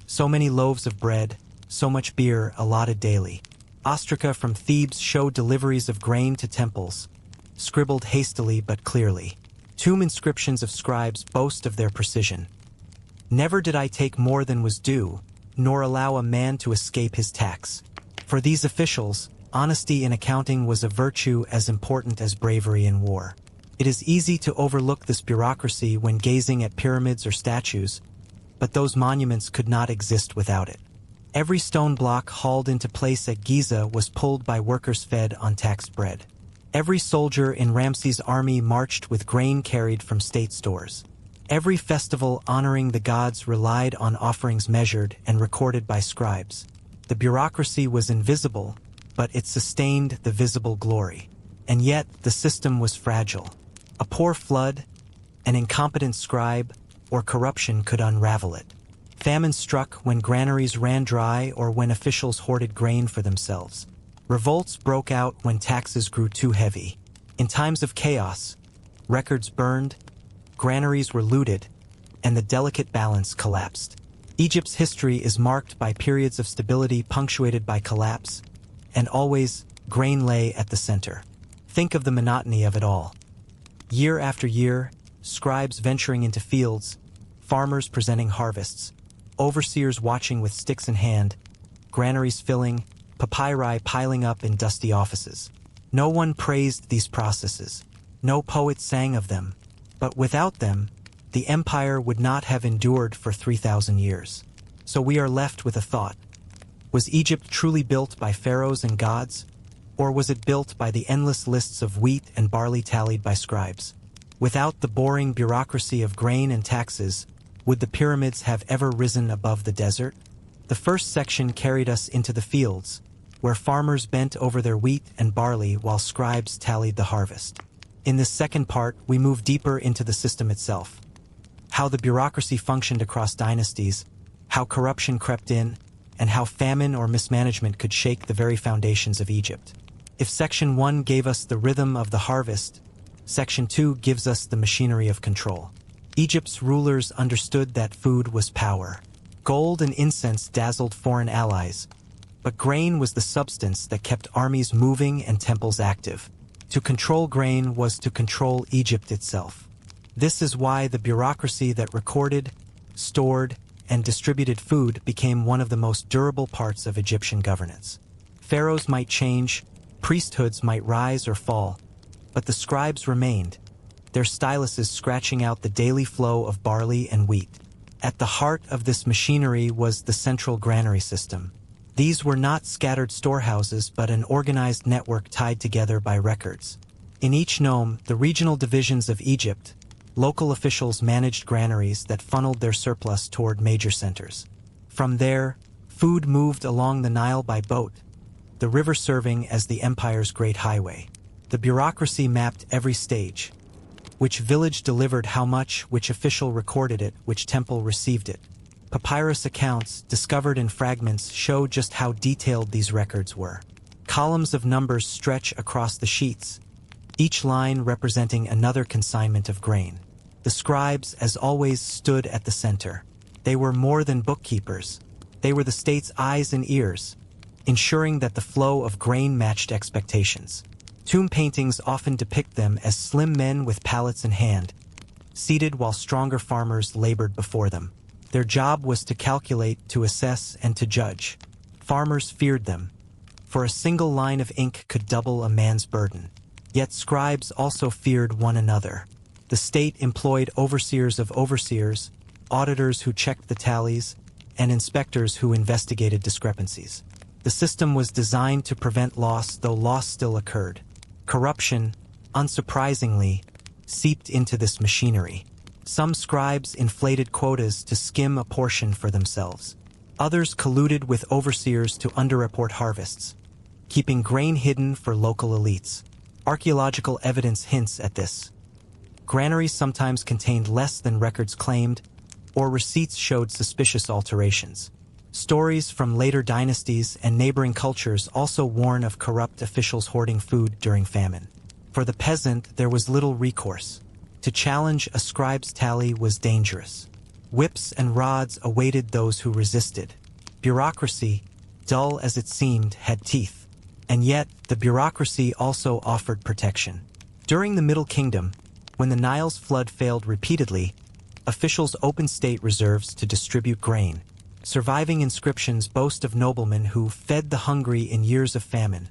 So many loaves of bread, so much beer allotted daily. Ostraca from Thebes showed deliveries of grain to temples, scribbled hastily but clearly. Tomb inscriptions of scribes boast of their precision. Never did I take more than was due, nor allow a man to escape his tax. For these officials, honesty in accounting was a virtue as important as bravery in war. It is easy to overlook this bureaucracy when gazing at pyramids or statues, but those monuments could not exist without it. Every stone block hauled into place at Giza was pulled by workers fed on taxed bread. Every soldier in Ramses' army marched with grain carried from state stores. Every festival honoring the gods relied on offerings measured and recorded by scribes. The bureaucracy was invisible, but it sustained the visible glory. And yet, the system was fragile. A poor flood, an incompetent scribe, or corruption could unravel it. Famine struck when granaries ran dry or when officials hoarded grain for themselves. Revolts broke out when taxes grew too heavy. In times of chaos, records burned, granaries were looted, and the delicate balance collapsed. Egypt's history is marked by periods of stability punctuated by collapse, and always, grain lay at the center. Think of the monotony of it all. Year after year, scribes venturing into fields, farmers presenting harvests, overseers watching with sticks in hand, granaries filling, papyri piling up in dusty offices. No one praised these processes. No poet sang of them. But without them, the empire would not have endured for 3,000 years. So we are left with a thought. Was Egypt truly built by pharaohs and gods? Or was it built by the endless lists of wheat and barley tallied by scribes? Without the boring bureaucracy of grain and taxes, would the pyramids have ever risen above the desert? The first section carried us into the fields, where farmers bent over their wheat and barley while scribes tallied the harvest. In this second part, we move deeper into the system itself. How the bureaucracy functioned across dynasties, how corruption crept in, and how famine or mismanagement could shake the very foundations of Egypt. If Section 1 gave us the rhythm of the harvest, Section 2 gives us the machinery of control. Egypt's rulers understood that food was power. Gold and incense dazzled foreign allies, but grain was the substance that kept armies moving and temples active. To control grain was to control Egypt itself. This is why the bureaucracy that recorded, stored, and distributed food became one of the most durable parts of Egyptian governance. Pharaohs might change, priesthoods might rise or fall, but the scribes remained, their styluses scratching out the daily flow of barley and wheat. At the heart of this machinery was the central granary system. These were not scattered storehouses but an organized network tied together by records. In each nome, the regional divisions of Egypt, local officials managed granaries that funneled their surplus toward major centers. From there, food moved along the Nile by boat, the river serving as the empire's great highway. The bureaucracy mapped every stage. Which village delivered how much, which official recorded it, which temple received it. Papyrus accounts, discovered in fragments, show just how detailed these records were. Columns of numbers stretch across the sheets, each line representing another consignment of grain. The scribes, as always, stood at the center. They were more than bookkeepers. They were the state's eyes and ears, ensuring that the flow of grain matched expectations. Tomb paintings often depict them as slim men with pallets in hand, seated while stronger farmers labored before them. Their job was to calculate, to assess, and to judge. Farmers feared them, for a single line of ink could double a man's burden. Yet scribes also feared one another. The state employed overseers of overseers, auditors who checked the tallies, and inspectors who investigated discrepancies. The system was designed to prevent loss, though loss still occurred. Corruption, unsurprisingly, seeped into this machinery. Some scribes inflated quotas to skim a portion for themselves. Others colluded with overseers to underreport harvests, keeping grain hidden for local elites. Archaeological evidence hints at this. Granaries sometimes contained less than records claimed, or receipts showed suspicious alterations. Stories from later dynasties and neighboring cultures also warn of corrupt officials hoarding food during famine. For the peasant, there was little recourse. To challenge a scribe's tally was dangerous. Whips and rods awaited those who resisted. Bureaucracy, dull as it seemed, had teeth. And yet, the bureaucracy also offered protection. During the Middle Kingdom, when the Nile's flood failed repeatedly, officials opened state reserves to distribute grain. Surviving inscriptions boast of noblemen who fed the hungry in years of famine,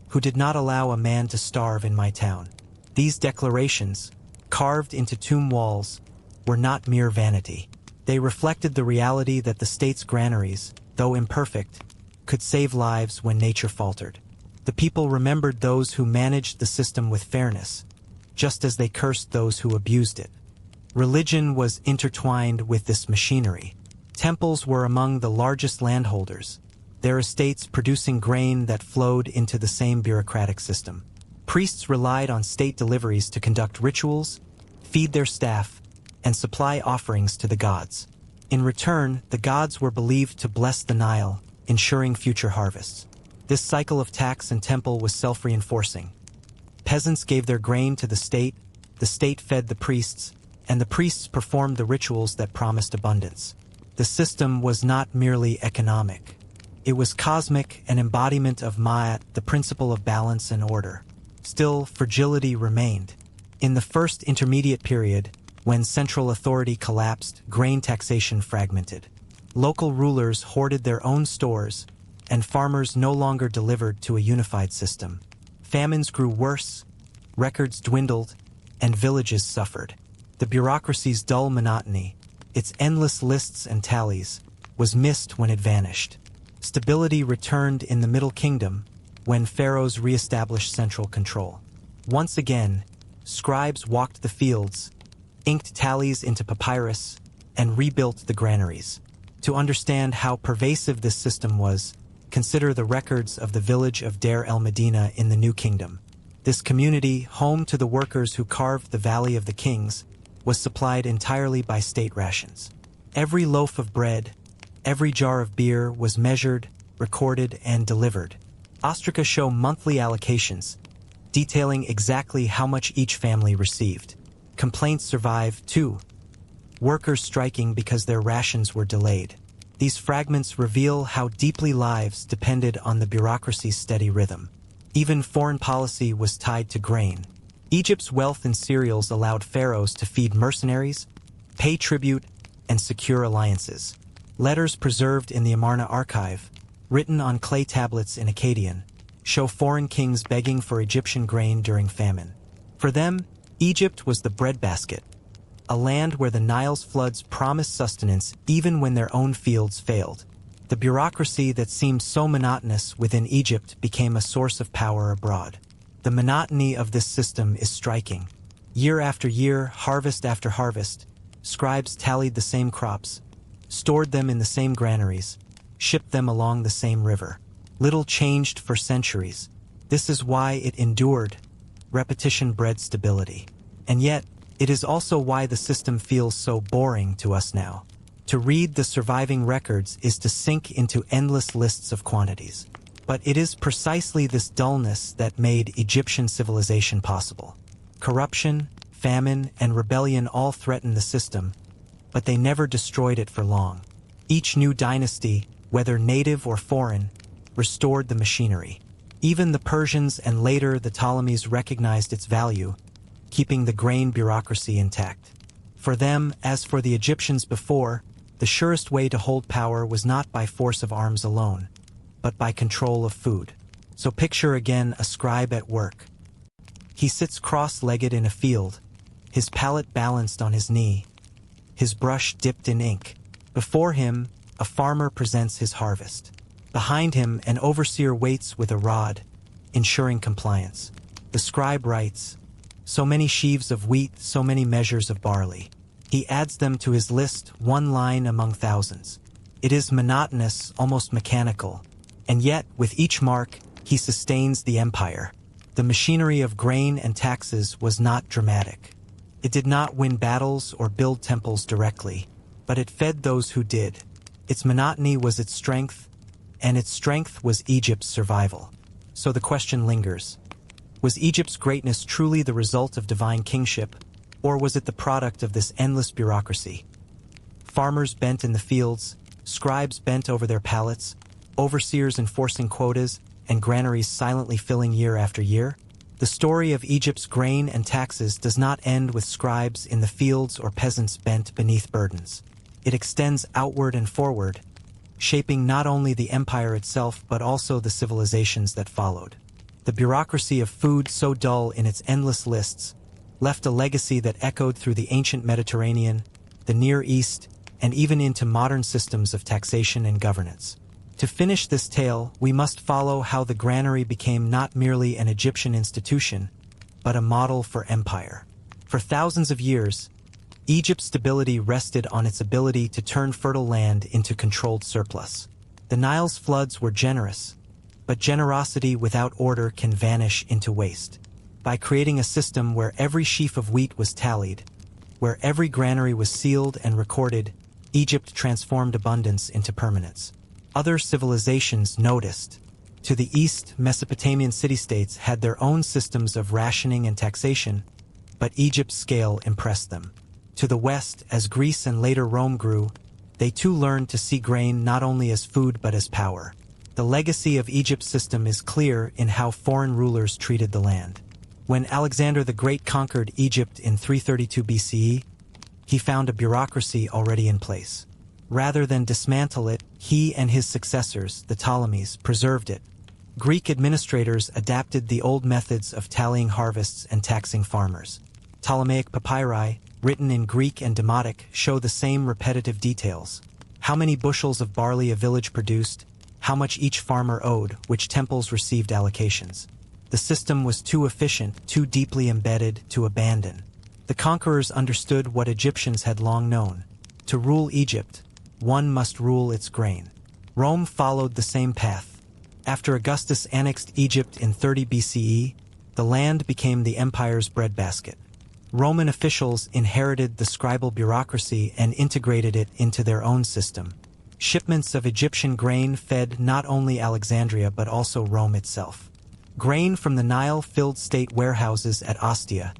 who did not allow a man to starve in my town. These declarations, carved into tomb walls, were not mere vanity. They reflected the reality that the state's granaries, though imperfect, could save lives when nature faltered. The people remembered those who managed the system with fairness, just as they cursed those who abused it. Religion was intertwined with this machinery. Temples were among the largest landholders, their estates producing grain that flowed into the same bureaucratic system. Priests relied on state deliveries to conduct rituals, feed their staff, and supply offerings to the gods. In return, the gods were believed to bless the Nile, ensuring future harvests. This cycle of tax and temple was self-reinforcing. Peasants gave their grain to the state fed the priests, and the priests performed the rituals that promised abundance. The system was not merely economic. It was cosmic, an embodiment of Ma'at, the principle of balance and order. Still, fragility remained. In the first intermediate period, when central authority collapsed, grain taxation fragmented. Local rulers hoarded their own stores, and farmers no longer delivered to a unified system. Famines grew worse, records dwindled, and villages suffered. The bureaucracy's dull monotony, its endless lists and tallies, was missed when it vanished. Stability returned in the Middle Kingdom when pharaohs re-established central control. Once again, scribes walked the fields, inked tallies into papyrus, and rebuilt the granaries. To understand how pervasive this system was, consider the records of the village of Deir el-Medina in the New Kingdom. This community, home to the workers who carved the Valley of the Kings, was supplied entirely by state rations. Every loaf of bread, every jar of beer was measured, recorded, and delivered. Ostraca show monthly allocations, detailing exactly how much each family received. Complaints survive, too. Workers striking because their rations were delayed. These fragments reveal how deeply lives depended on the bureaucracy's steady rhythm. Even foreign policy was tied to grain. Egypt's wealth in cereals allowed pharaohs to feed mercenaries, pay tribute, and secure alliances. Letters preserved in the Amarna archive, written on clay tablets in Akkadian, show foreign kings begging for Egyptian grain during famine. For them, Egypt was the breadbasket, a land where the Nile's floods promised sustenance even when their own fields failed. The bureaucracy that seemed so monotonous within Egypt became a source of power abroad. The monotony of this system is striking. Year after year, harvest after harvest, scribes tallied the same crops, stored them in the same granaries, shipped them along the same river. Little changed for centuries. This is why it endured. Repetition bred stability. And yet, It is also why the system feels so boring to us now. To read the surviving records is to sink into endless lists of quantities. But it is precisely this dullness that made Egyptian civilization possible. Corruption, famine, and rebellion all threatened the system, but they never destroyed it for long. Each new dynasty, whether native or foreign, restored the machinery. Even the Persians and later the Ptolemies recognized its value, keeping the grain bureaucracy intact. For them, as for the Egyptians before, the surest way to hold power was not by force of arms alone, but by control of food. So picture again a scribe at work. He sits cross-legged in a field, his palette balanced on his knee, his brush dipped in ink. Before him, a farmer presents his harvest. Behind him, an overseer waits with a rod, ensuring compliance. The scribe writes, "So many sheaves of wheat, so many measures of barley." He adds them to his list, one line among thousands. It is monotonous, almost mechanical, and yet, with each mark, he sustains the empire. The machinery of grain and taxes was not dramatic. It did not win battles or build temples directly, but it fed those who did. Its monotony was its strength, and its strength was Egypt's survival. So the question lingers. Was Egypt's greatness truly the result of divine kingship, or was it the product of this endless bureaucracy? Farmers bent in the fields, scribes bent over their palettes, overseers enforcing quotas, and granaries silently filling year after year? The story of Egypt's grain and taxes does not end with scribes in the fields or peasants bent beneath burdens. It extends outward and forward, shaping not only the empire itself but also the civilizations that followed. The bureaucracy of food, so dull in its endless lists, left a legacy that echoed through the ancient Mediterranean, the Near East, and even into modern systems of taxation and governance. To finish this tale, we must follow how the granary became not merely an Egyptian institution, but a model for empire. For thousands of years, Egypt's stability rested on its ability to turn fertile land into controlled surplus. The Nile's floods were generous, but generosity without order can vanish into waste. By creating a system where every sheaf of wheat was tallied, where every granary was sealed and recorded, Egypt transformed abundance into permanence. Other civilizations noticed. To the east, Mesopotamian city-states had their own systems of rationing and taxation, but Egypt's scale impressed them. To the west, as Greece and later Rome grew, they too learned to see grain not only as food but as power. The legacy of Egypt's system is clear in how foreign rulers treated the land. When Alexander the Great conquered Egypt in 332 BCE, he found a bureaucracy already in place. Rather than dismantle it, he and his successors, the Ptolemies, preserved it. Greek administrators adapted the old methods of tallying harvests and taxing farmers. Ptolemaic papyri, written in Greek and Demotic, show the same repetitive details. How many bushels of barley a village produced, how much each farmer owed, which temples received allocations. The system was too efficient, too deeply embedded, to abandon. The conquerors understood what Egyptians had long known. To rule Egypt, one must rule its grain. Rome followed the same path. After Augustus annexed Egypt in 30 BCE, the land became the empire's breadbasket. Roman officials inherited the scribal bureaucracy and integrated it into their own system. Shipments of Egyptian grain fed not only Alexandria but also Rome itself. Grain from the Nile filled state warehouses at Ostia,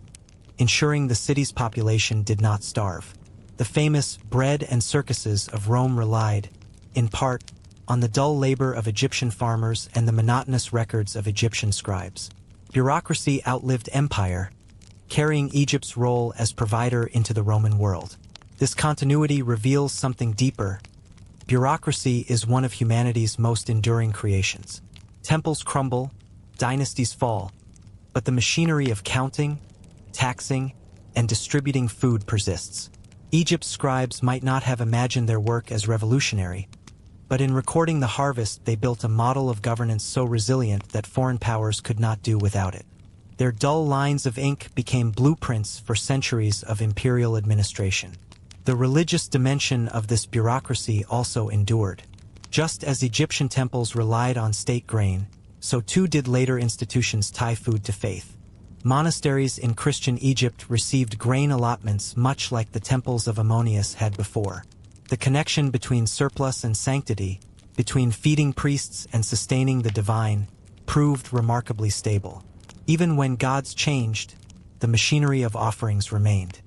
ensuring the city's population did not starve. The famous bread and circuses of Rome relied, in part, on the dull labor of Egyptian farmers and the monotonous records of Egyptian scribes. Bureaucracy outlived empire, carrying Egypt's role as provider into the Roman world. This continuity reveals something deeper. Bureaucracy is one of humanity's most enduring creations. Temples crumble, dynasties fall, but the machinery of counting, taxing, and distributing food persists. Egypt's scribes might not have imagined their work as revolutionary, but in recording the harvest they built a model of governance so resilient that foreign powers could not do without it. Their dull lines of ink became blueprints for centuries of imperial administration. The religious dimension of this bureaucracy also endured. Just as Egyptian temples relied on state grain, so too did later institutions tie food to faith. Monasteries in Christian Egypt received grain allotments much like the temples of Ammonius had before. The connection between surplus and sanctity, between feeding priests and sustaining the divine, proved remarkably stable. Even when gods changed, the machinery of offerings remained.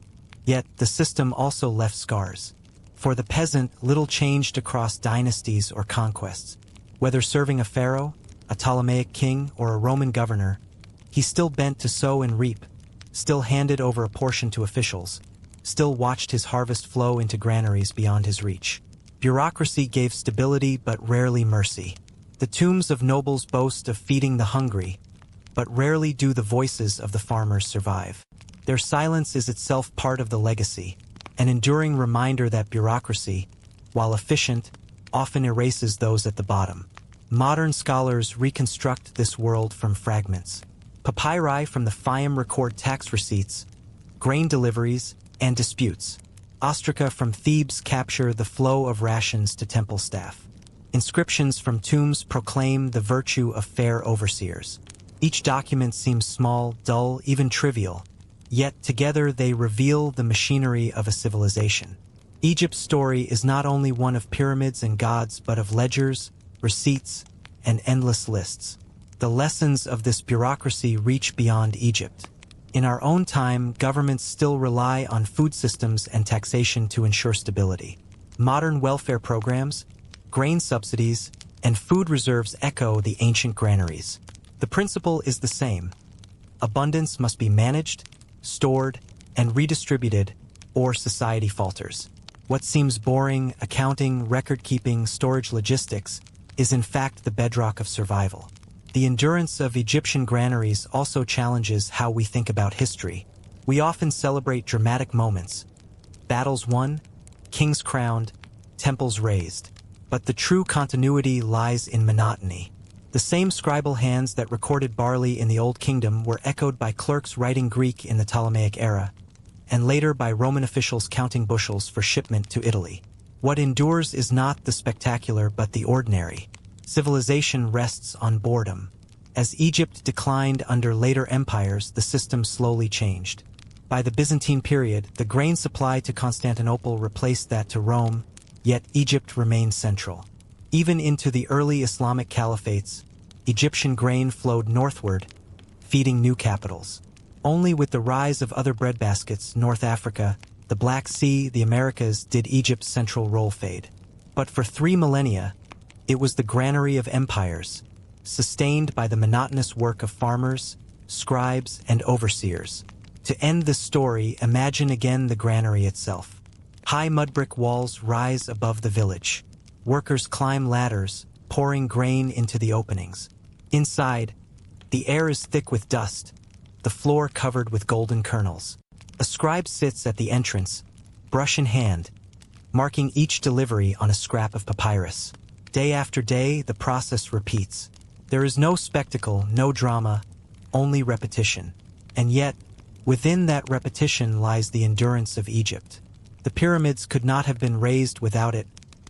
Yet the system also left scars. For the peasant, little changed across dynasties or conquests. Whether serving a pharaoh, a Ptolemaic king, or a Roman governor, he still bent to sow and reap, still handed over a portion to officials, still watched his harvest flow into granaries beyond his reach. Bureaucracy gave stability but rarely mercy. The tombs of nobles boast of feeding the hungry, but rarely do the voices of the farmers survive. Their silence is itself part of the legacy, an enduring reminder that bureaucracy, while efficient, often erases those at the bottom. Modern scholars reconstruct this world from fragments. Papyri from the Fayum record tax receipts, grain deliveries, and disputes. Ostraca from Thebes capture the flow of rations to temple staff. Inscriptions from tombs proclaim the virtue of fair overseers. Each document seems small, dull, even trivial, yet together they reveal the machinery of a civilization. Egypt's story is not only one of pyramids and gods, but of ledgers, receipts, and endless lists. The lessons of this bureaucracy reach beyond Egypt. In our own time, governments still rely on food systems and taxation to ensure stability. Modern welfare programs, grain subsidies, and food reserves echo the ancient granaries. The principle is the same. Abundance must be managed, stored, and redistributed, or society falters. What seems boring, accounting, record-keeping, storage logistics, is in fact the bedrock of survival. The endurance of Egyptian granaries also challenges how we think about history. We often celebrate dramatic moments. Battles won, kings crowned, temples raised. But the true continuity lies in monotony. The same scribal hands that recorded barley in the Old Kingdom were echoed by clerks writing Greek in the Ptolemaic era, and later by Roman officials counting bushels for shipment to Italy. What endures is not the spectacular but the ordinary. Civilization rests on boredom. As Egypt declined under later empires, the system slowly changed. By the Byzantine period, the grain supply to Constantinople replaced that to Rome, yet Egypt remained central. Even into the early Islamic caliphates, Egyptian grain flowed northward, feeding new capitals. Only with the rise of other breadbaskets, North Africa, the Black Sea, the Americas, did Egypt's central role fade. But for 3 millennia, it was the granary of empires, sustained by the monotonous work of farmers, scribes, and overseers. To end this story, imagine again the granary itself. High mud brick walls rise above the village. Workers climb ladders, pouring grain into the openings. Inside, the air is thick with dust, the floor covered with golden kernels. A scribe sits at the entrance, brush in hand, marking each delivery on a scrap of papyrus. Day after day, the process repeats. There is no spectacle, no drama, only repetition. And yet, within that repetition lies the endurance of Egypt. The pyramids could not have been raised without it.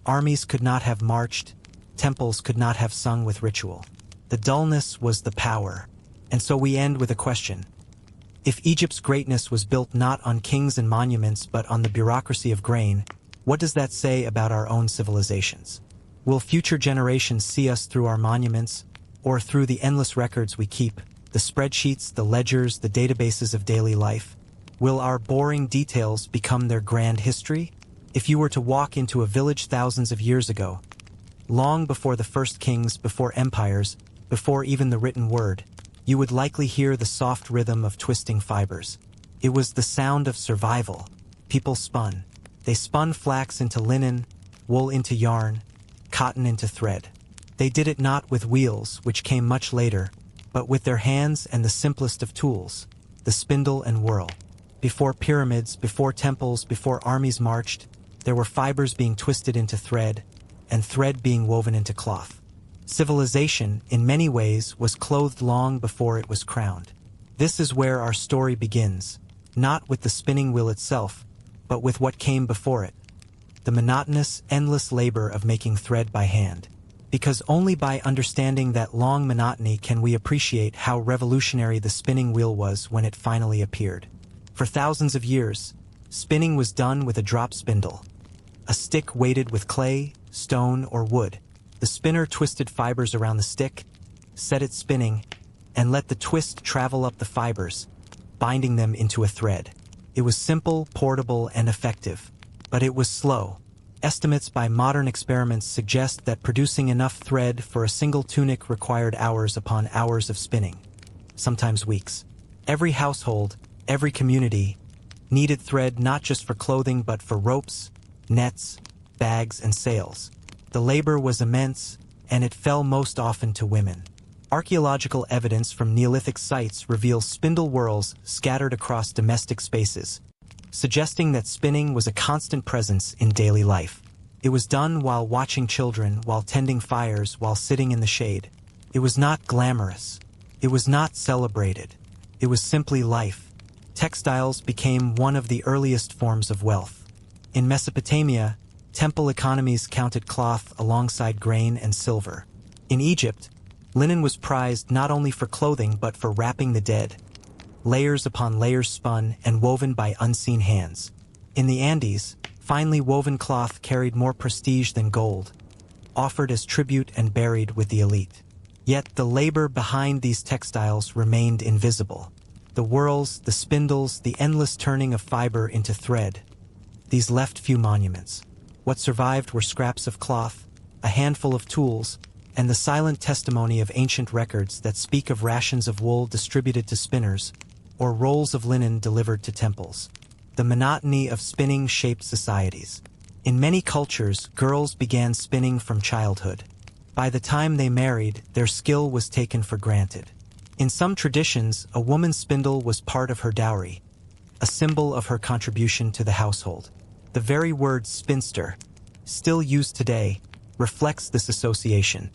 Armies could not have marched. Temples could not have sung with ritual. The dullness was the power. And so we end with a question. If Egypt's greatness was built not on kings and monuments but on the bureaucracy of grain, what does that say about our own civilizations? Will future generations see us through our monuments, or through the endless records we keep, the spreadsheets, the ledgers, the databases of daily life? Will our boring details become their grand history? If you were to walk into a village thousands of years ago, long before the first kings, before empires, before even the written word, you would likely hear the soft rhythm of twisting fibers. It was the sound of survival. People spun. They spun flax into linen, wool into yarn, cotton into thread. They did it not with wheels, which came much later, but with their hands and the simplest of tools, the spindle and whirl. Before pyramids, before temples, before armies marched, there were fibers being twisted into thread, and thread being woven into cloth. Civilization, in many ways, was clothed long before it was crowned. This is where our story begins, not with the spinning wheel itself, but with what came before it. The monotonous, endless labor of making thread by hand. because only by understanding that long monotony can we appreciate how revolutionary the spinning wheel was when it finally appeared. For thousands of years, spinning was done with a drop spindle, a stick weighted with clay, stone, or wood. The spinner twisted fibers around the stick, set it spinning, and let the twist travel up the fibers, binding them into a thread. It was simple, portable, and effective, but it was slow. Estimates by modern experiments suggest that producing enough thread for a single tunic required hours upon hours of spinning, sometimes weeks. Every household, every community, needed thread not just for clothing but for ropes, nets, bags, and sails. The labor was immense, and it fell most often to women. Archaeological evidence from Neolithic sites reveals spindle whorls scattered across domestic spaces, suggesting that spinning was a constant presence in daily life. It was done while watching children, while tending fires, while sitting in the shade. It was not glamorous. It was not celebrated. It was simply life. Textiles became one of the earliest forms of wealth. In Mesopotamia, temple economies counted cloth alongside grain and silver. In Egypt, linen was prized not only for clothing but for wrapping the dead, layers upon layers spun and woven by unseen hands. In the Andes, finely woven cloth carried more prestige than gold, offered as tribute and buried with the elite. Yet the labor behind these textiles remained invisible. The whorls, the spindles, the endless turning of fiber into thread. These left few monuments. What survived were scraps of cloth, a handful of tools, and the silent testimony of ancient records that speak of rations of wool distributed to spinners, or rolls of linen delivered to temples. The monotony of spinning shaped societies. In many cultures, girls began spinning from childhood. By the time they married, their skill was taken for granted. In some traditions, a woman's spindle was part of her dowry, a symbol of her contribution to the household. The very word spinster, still used today, reflects this association.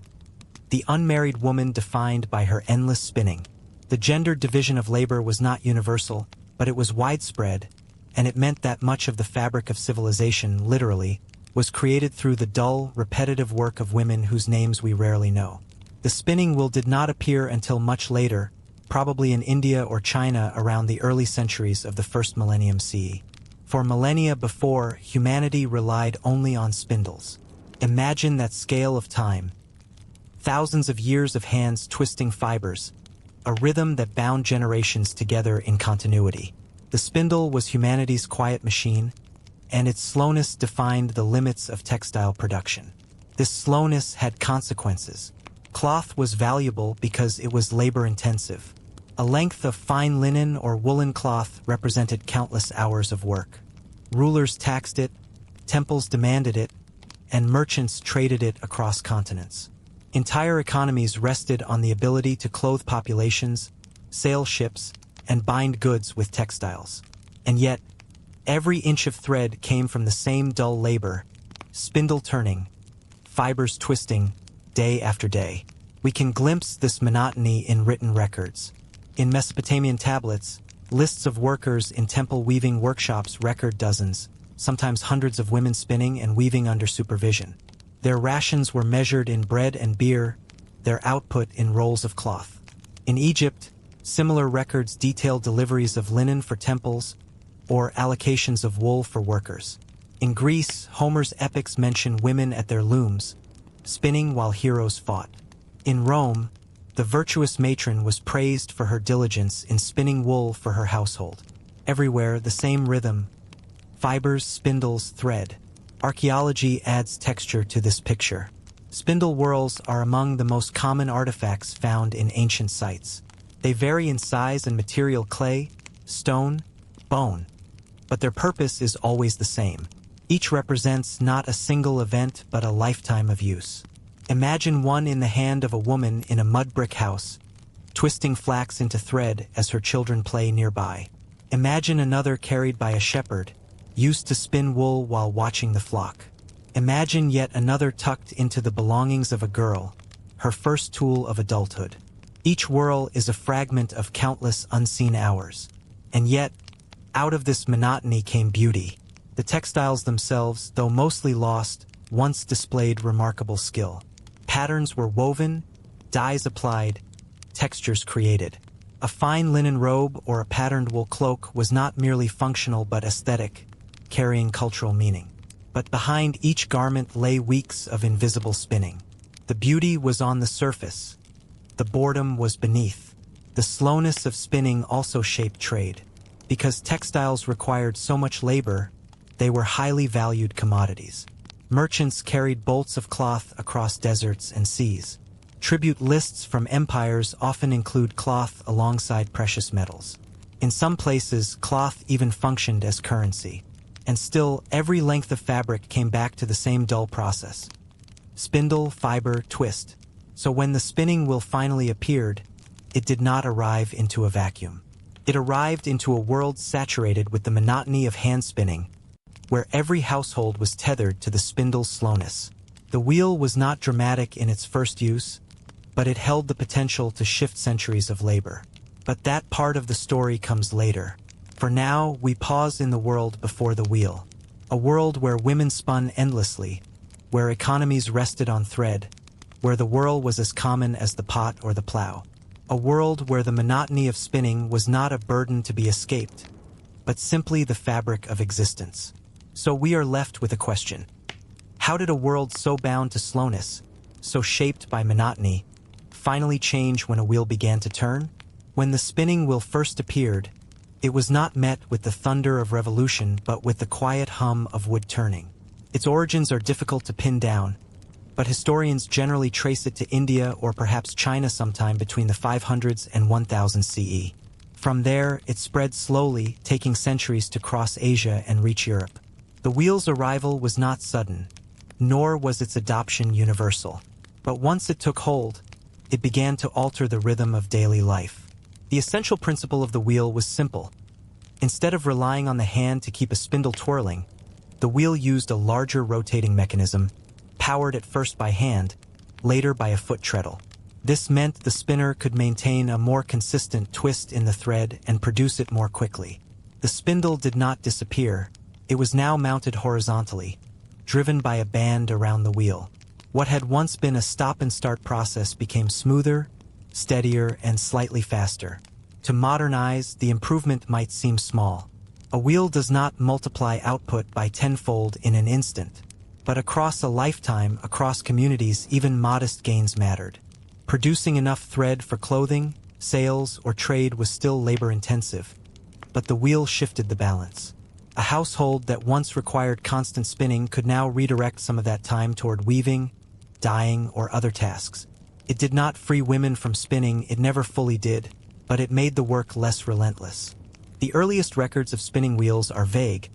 The unmarried woman defined by her endless spinning. The gendered division of labor was not universal, but it was widespread, and it meant that much of the fabric of civilization, literally, was created through the dull, repetitive work of women whose names we rarely know. The spinning wheel did not appear until much later, probably in India or China around the early centuries of the first millennium CE. For millennia before, humanity relied only on spindles. Imagine that scale of time. Thousands of years of hands twisting fibers, a rhythm that bound generations together in continuity. The spindle was humanity's quiet machine, and its slowness defined the limits of textile production. This slowness had consequences. Cloth was valuable because it was labor-intensive. A length of fine linen or woolen cloth represented countless hours of work. Rulers taxed it, temples demanded it, and merchants traded it across continents. Entire economies rested on the ability to clothe populations, sail ships, and bind goods with textiles. And yet, every inch of thread came from the same dull labor, spindle turning, fibers twisting, day after day. We can glimpse this monotony in written records. In Mesopotamian tablets, lists of workers in temple weaving workshops record dozens, sometimes hundreds of women spinning and weaving under supervision. Their rations were measured in bread and beer, their output in rolls of cloth. In Egypt, similar records detail deliveries of linen for temples or allocations of wool for workers. In Greece, Homer's epics mention women at their looms, spinning while heroes fought. In Rome, the virtuous matron was praised for her diligence in spinning wool for her household. Everywhere, the same rhythm: fibers, spindles, thread. Archaeology adds texture to this picture. Spindle whorls are among the most common artifacts found in ancient sites. They vary in size and material: clay, stone, bone. But their purpose is always the same. Each represents not a single event but a lifetime of use. Imagine one in the hand of a woman in a mud brick house, twisting flax into thread as her children play nearby. Imagine another carried by a shepherd, used to spin wool while watching the flock. Imagine yet another tucked into the belongings of a girl, her first tool of adulthood. Each whorl is a fragment of countless unseen hours. And yet, out of this monotony came beauty. The textiles themselves, though mostly lost, once displayed remarkable skill. Patterns were woven, dyes applied, textures created. A fine linen robe or a patterned wool cloak was not merely functional but aesthetic, carrying cultural meaning. But behind each garment lay weeks of invisible spinning. The beauty was on the surface. The boredom was beneath. The slowness of spinning also shaped trade. Because textiles required so much labor, they were highly valued commodities. Merchants carried bolts of cloth across deserts and seas. Tribute lists from empires often include cloth alongside precious metals. In some places, cloth even functioned as currency. And still, every length of fabric came back to the same dull process. Spindle, fiber, twist. So when the spinning wheel finally appeared, it did not arrive into a vacuum. It arrived into a world saturated with the monotony of hand spinning, where every household was tethered to the spindle's slowness. The wheel was not dramatic in its first use, but it held the potential to shift centuries of labor. But that part of the story comes later. For now, we pause in the world before the wheel. A world where women spun endlessly, where economies rested on thread, where the whirl was as common as the pot or the plow. A world where the monotony of spinning was not a burden to be escaped, but simply the fabric of existence. So we are left with a question. How did a world so bound to slowness, so shaped by monotony, finally change when a wheel began to turn? When the spinning wheel first appeared, it was not met with the thunder of revolution but with the quiet hum of wood turning. Its origins are difficult to pin down, but historians generally trace it to India or perhaps China sometime between the 500s and 1000 CE. From there, it spread slowly, taking centuries to cross Asia and reach Europe. The wheel's arrival was not sudden, nor was its adoption universal. But once it took hold, it began to alter the rhythm of daily life. The essential principle of the wheel was simple. Instead of relying on the hand to keep a spindle twirling, the wheel used a larger rotating mechanism, powered at first by hand, later by a foot treadle. This meant the spinner could maintain a more consistent twist in the thread and produce it more quickly. The spindle did not disappear. It was now mounted horizontally, driven by a band around the wheel. What had once been a stop-and-start process became smoother, steadier, and slightly faster. To modernize, the improvement might seem small. A wheel does not multiply output by tenfold in an instant. But across a lifetime, across communities, even modest gains mattered. Producing enough thread for clothing, sales, or trade was still labor-intensive. But the wheel shifted the balance. A household that once required constant spinning could now redirect some of that time toward weaving, dyeing, or other tasks. It did not free women from spinning, it never fully did, but it made the work less relentless. The earliest records of spinning wheels are vague,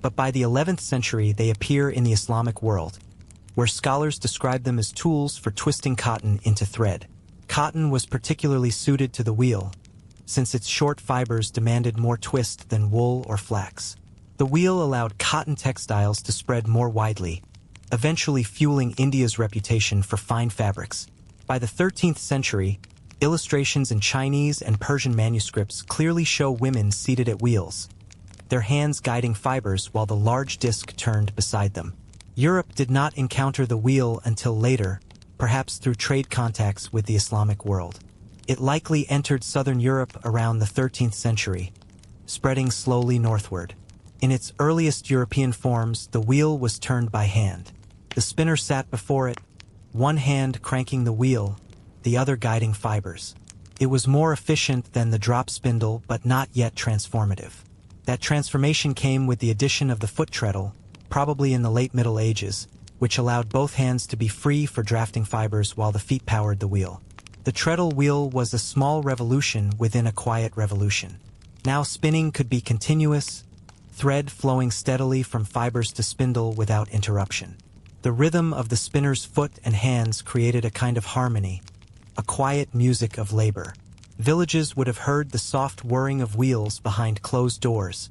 but by the 11th century they appear in the Islamic world, where scholars describe them as tools for twisting cotton into thread. Cotton was particularly suited to the wheel, since its short fibers demanded more twist than wool or flax. The wheel allowed cotton textiles to spread more widely, eventually fueling India's reputation for fine fabrics. By the 13th century, illustrations in Chinese and Persian manuscripts clearly show women seated at wheels, their hands guiding fibers while the large disc turned beside them. Europe did not encounter the wheel until later, perhaps through trade contacts with the Islamic world. It likely entered southern Europe around the 13th century, spreading slowly northward. In its earliest European forms, the wheel was turned by hand. The spinner sat before it, one hand cranking the wheel, the other guiding fibers. It was more efficient than the drop spindle, but not yet transformative. That transformation came with the addition of the foot treadle, probably in the late Middle Ages, which allowed both hands to be free for drafting fibers while the feet powered the wheel. The treadle wheel was a small revolution within a quiet revolution. Now spinning could be continuous, thread flowing steadily from fibers to spindle without interruption. The rhythm of the spinner's foot and hands created a kind of harmony, a quiet music of labor. Villages would have heard the soft whirring of wheels behind closed doors,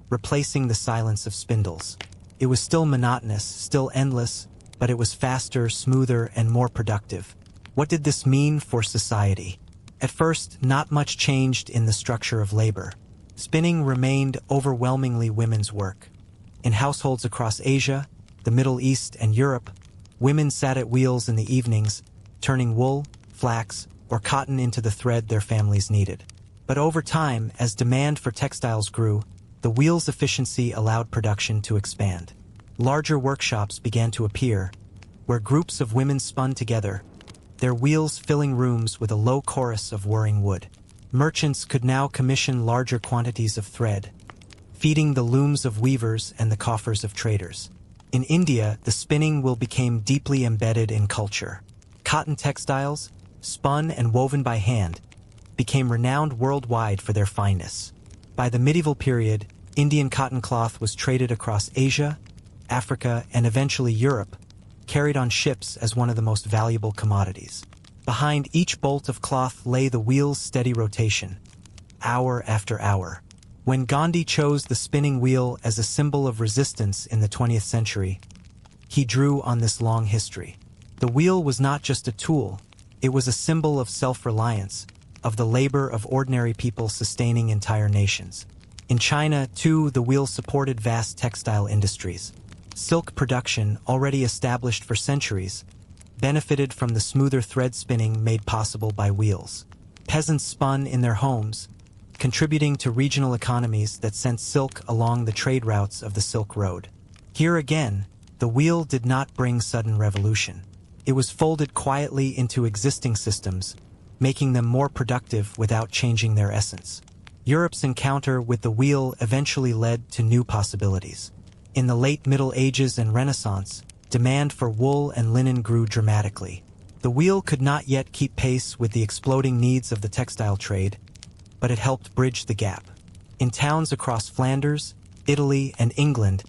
replacing the silence of spindles. It was still monotonous, still endless, but it was faster, smoother, and more productive. What did this mean for society? At first, not much changed in the structure of labor. Spinning remained overwhelmingly women's work. In households across Asia, the Middle East, and Europe, Women sat at wheels in the evenings, turning wool, flax, or cotton into the thread their families needed. But over time, as demand for textiles grew, the wheel's efficiency allowed production to expand. Larger workshops began to appear, where groups of women spun together, their wheels filling rooms with a low chorus of whirring wood. Merchants could now commission larger quantities of thread, feeding the looms of weavers and the coffers of traders. In India, the spinning wheel became deeply embedded in culture. Cotton textiles, spun and woven by hand, became renowned worldwide for their fineness. By the medieval period, Indian cotton cloth was traded across Asia, Africa, and eventually Europe, carried on ships as one of the most valuable commodities. Behind each bolt of cloth lay the wheel's steady rotation, hour after hour. When Gandhi chose the spinning wheel as a symbol of resistance in the 20th century, he drew on this long history. The wheel was not just a tool, it was a symbol of self-reliance, of the labor of ordinary people sustaining entire nations. In China, too, the wheel supported vast textile industries. Silk production, already established for centuries, benefited from the smoother thread spinning made possible by wheels. Peasants spun in their homes, contributing to regional economies that sent silk along the trade routes of the Silk Road. Here again, the wheel did not bring sudden revolution. It was folded quietly into existing systems, making them more productive without changing their essence. Europe's encounter with the wheel eventually led to new possibilities. In the late Middle Ages and Renaissance, demand for wool and linen grew dramatically. The wheel could not yet keep pace with the exploding needs of the textile trade, but it helped bridge the gap. In towns across Flanders, Italy, and England,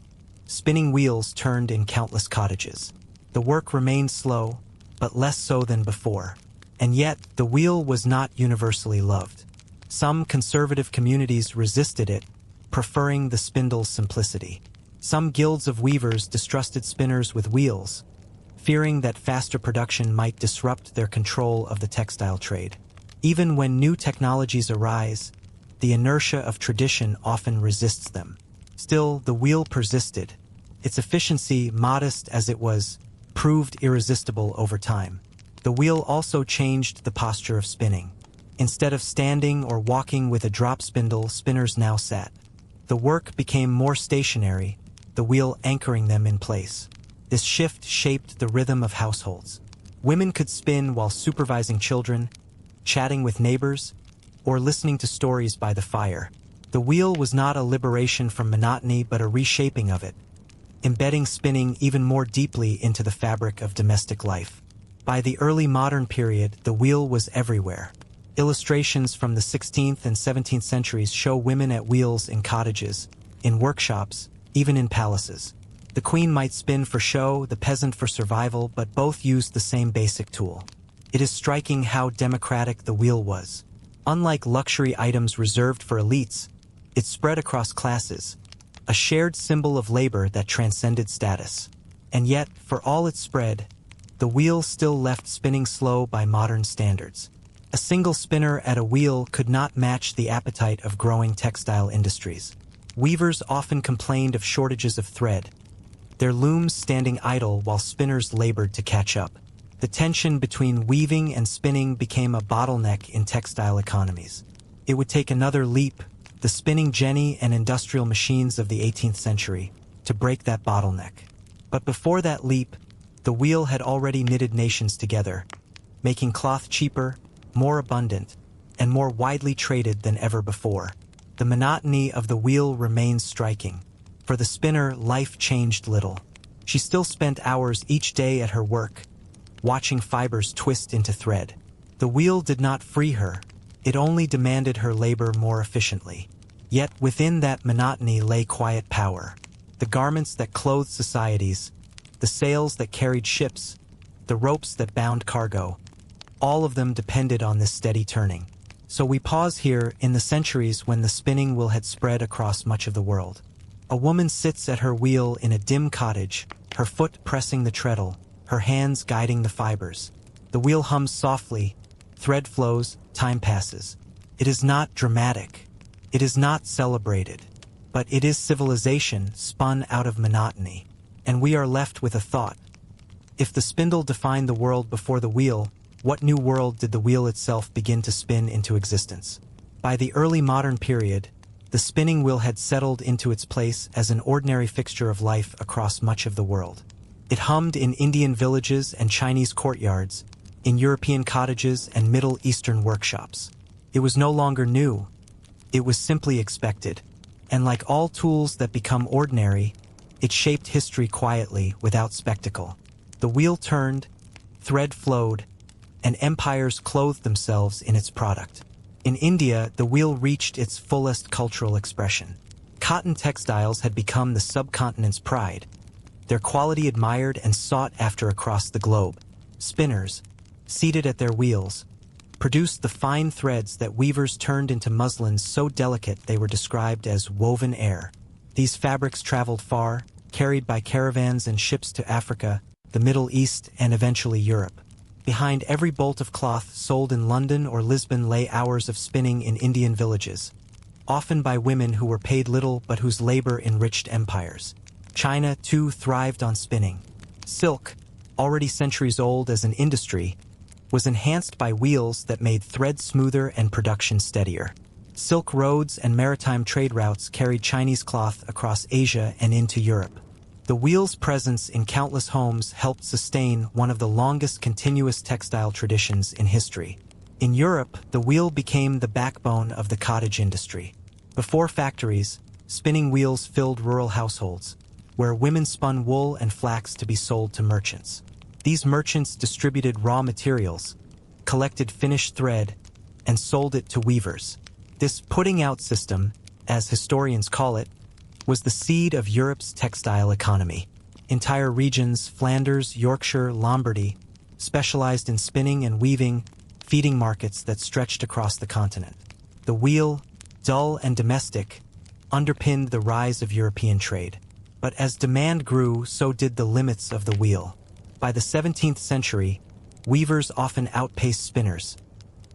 spinning wheels turned in countless cottages. The work remained slow, but less so than before. And yet, the wheel was not universally loved. Some conservative communities resisted it, preferring the spindle's simplicity. Some guilds of weavers distrusted spinners with wheels, fearing that faster production might disrupt their control of the textile trade. Even when new technologies arise, the inertia of tradition often resists them. Still, the wheel persisted. Its efficiency, modest as it was, proved irresistible over time. The wheel also changed the posture of spinning. Instead of standing or walking with a drop spindle, spinners now sat. The work became more stationary, the wheel anchoring them in place. This shift shaped the rhythm of households. Women could spin while supervising children, chatting with neighbors, or listening to stories by the fire. The wheel was not a liberation from monotony but a reshaping of it, embedding spinning even more deeply into the fabric of domestic life. By the early modern period, the wheel was everywhere. Illustrations from the 16th and 17th centuries show women at wheels in cottages, in workshops, even in palaces. The queen might spin for show, the peasant for survival, but both used the same basic tool. It is striking how democratic the wheel was. Unlike luxury items reserved for elites, it spread across classes, a shared symbol of labor that transcended status. And yet, for all its spread, the wheel still left spinning slow by modern standards. A single spinner at a wheel could not match the appetite of growing textile industries. Weavers often complained of shortages of thread, their looms standing idle while spinners labored to catch up. The tension between weaving and spinning became a bottleneck in textile economies. It would take another leap, the spinning jenny and industrial machines of the 18th century, to break that bottleneck. But before that leap, the wheel had already knitted nations together, making cloth cheaper, more abundant, and more widely traded than ever before. The monotony of the wheel remains striking. For the spinner, life changed little. She still spent hours each day at her work, watching fibers twist into thread. The wheel did not free her, it only demanded her labor more efficiently. Yet within that monotony lay quiet power. The garments that clothed societies, the sails that carried ships, the ropes that bound cargo, all of them depended on this steady turning. So we pause here in the centuries when the spinning wheel had spread across much of the world. A woman sits at her wheel in a dim cottage, her foot pressing the treadle, her hands guiding the fibers. The wheel hums softly, thread flows, time passes. It is not dramatic. It is not celebrated. But it is civilization spun out of monotony. And we are left with a thought. If the spindle defined the world before the wheel, what new world did the wheel itself begin to spin into existence? By the early modern period, the spinning wheel had settled into its place as an ordinary fixture of life across much of the world. It hummed in Indian villages and Chinese courtyards, in European cottages and Middle Eastern workshops. It was no longer new, it was simply expected, and like all tools that become ordinary, it shaped history quietly without spectacle. The wheel turned, thread flowed, and empires clothed themselves in its product. In India, the wheel reached its fullest cultural expression. Cotton textiles had become the subcontinent's pride, their quality admired and sought after across the globe. Spinners, seated at their wheels, produced the fine threads that weavers turned into muslins so delicate they were described as woven air. These fabrics traveled far, carried by caravans and ships to Africa, the Middle East, and eventually Europe. Behind every bolt of cloth sold in London or Lisbon lay hours of spinning in Indian villages, often by women who were paid little but whose labor enriched empires. China, too, thrived on spinning. Silk, already centuries old as an industry, was enhanced by wheels that made thread smoother and production steadier. Silk roads and maritime trade routes carried Chinese cloth across Asia and into Europe. The wheel's presence in countless homes helped sustain one of the longest continuous textile traditions in history. In Europe, the wheel became the backbone of the cottage industry. Before factories, spinning wheels filled rural households, where women spun wool and flax to be sold to merchants. These merchants distributed raw materials, collected finished thread, and sold it to weavers. This putting-out system, as historians call it, was the seed of Europe's textile economy. Entire regions, Flanders, Yorkshire, Lombardy, specialized in spinning and weaving, feeding markets that stretched across the continent. The wheel, dull and domestic, underpinned the rise of European trade. But as demand grew, so did the limits of the wheel. By the 17th century, weavers often outpaced spinners,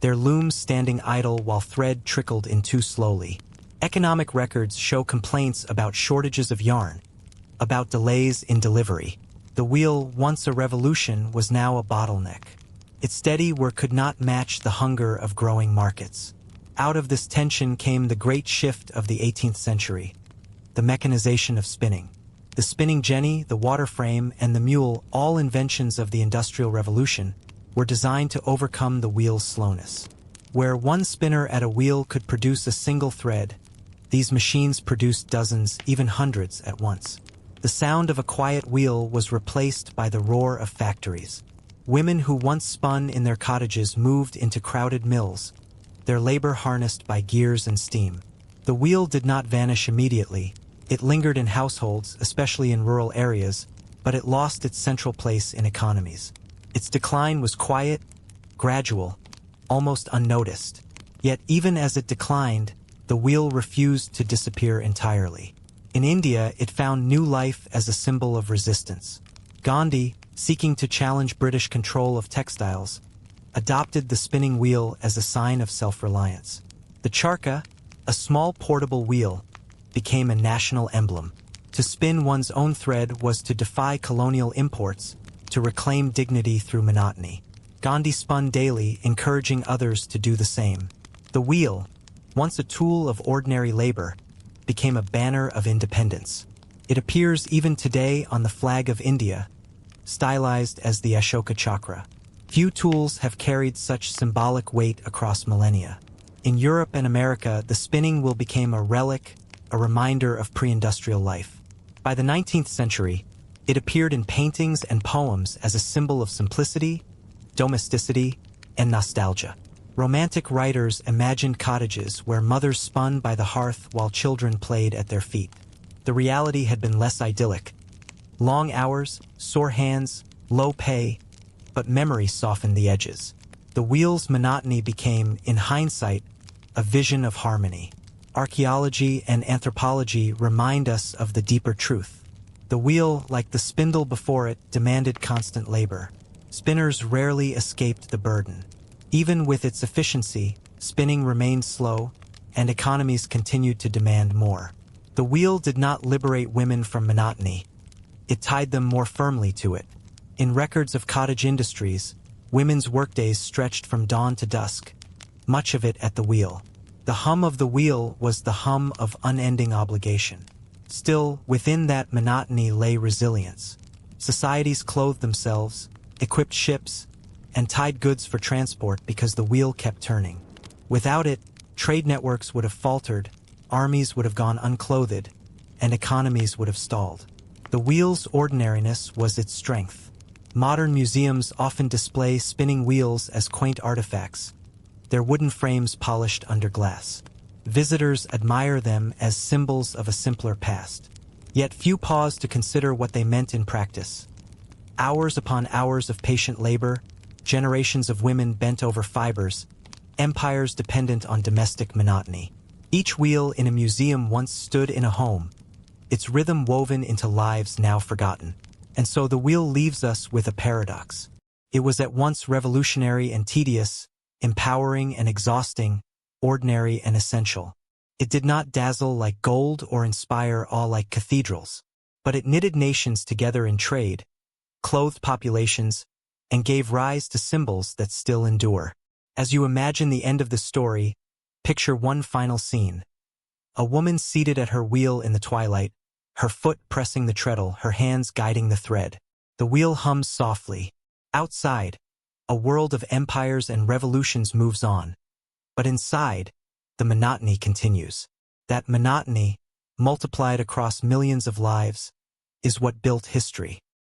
their looms standing idle while thread trickled in too slowly. Economic records show complaints about shortages of yarn, about delays in delivery. The wheel, once a revolution, was now a bottleneck. Its steady work could not match the hunger of growing markets. Out of this tension came the great shift of the 18th century, the mechanization of spinning. The spinning jenny, the water frame, and the mule, all inventions of the Industrial Revolution, were designed to overcome the wheel's slowness. Where one spinner at a wheel could produce a single thread, these machines produced dozens, even hundreds, at once. The sound of a quiet wheel was replaced by the roar of factories. Women who once spun in their cottages moved into crowded mills, their labor harnessed by gears and steam. The wheel did not vanish immediately. It lingered in households, especially in rural areas, but it lost its central place in economies. Its decline was quiet, gradual, almost unnoticed. Yet even as it declined, the wheel refused to disappear entirely. In India, it found new life as a symbol of resistance. Gandhi, seeking to challenge British control of textiles, adopted the spinning wheel as a sign of self-reliance. The charkha, a small portable wheel, became a national emblem. To spin one's own thread was to defy colonial imports, to reclaim dignity through monotony. Gandhi spun daily, encouraging others to do the same. The wheel, once a tool of ordinary labor, became a banner of independence. It appears even today on the flag of India, stylized as the Ashoka Chakra. Few tools have carried such symbolic weight across millennia. In Europe and America, the spinning wheel became a relic, a reminder of pre-industrial life. By the 19th century, it appeared in paintings and poems as a symbol of simplicity, domesticity, and nostalgia. Romantic writers imagined cottages where mothers spun by the hearth while children played at their feet. The reality had been less idyllic. Long hours, sore hands, low pay, but memory softened the edges. The wheel's monotony became, in hindsight, a vision of harmony. Archaeology and anthropology remind us of the deeper truth. The wheel, like the spindle before it, demanded constant labor. Spinners rarely escaped the burden. Even with its efficiency, spinning remained slow, and economies continued to demand more. The wheel did not liberate women from monotony. It tied them more firmly to it. In records of cottage industries, women's workdays stretched from dawn to dusk, much of it at the wheel. The hum of the wheel was the hum of unending obligation. Still, within that monotony lay resilience. Societies clothed themselves, equipped ships, and tied goods for transport because the wheel kept turning. Without it, trade networks would have faltered, armies would have gone unclothed, and economies would have stalled. The wheel's ordinariness was its strength. Modern museums often display spinning wheels as quaint artifacts, their wooden frames polished under glass. Visitors admire them as symbols of a simpler past. Yet few pause to consider what they meant in practice. Hours upon hours of patient labor, generations of women bent over fibers, empires dependent on domestic monotony. Each wheel in a museum once stood in a home, its rhythm woven into lives now forgotten. And so the wheel leaves us with a paradox. It was at once revolutionary and tedious, empowering and exhausting, ordinary and essential. It did not dazzle like gold or inspire awe like cathedrals, but it knitted nations together in trade, clothed populations, and gave rise to symbols that still endure. As you imagine the end of the story, picture one final scene. A woman seated at her wheel in the twilight, her foot pressing the treadle, her hands guiding the thread. The wheel hums softly. Outside, a world of empires and revolutions moves on. But inside, the monotony continues. That monotony, multiplied across millions of lives, is what built history.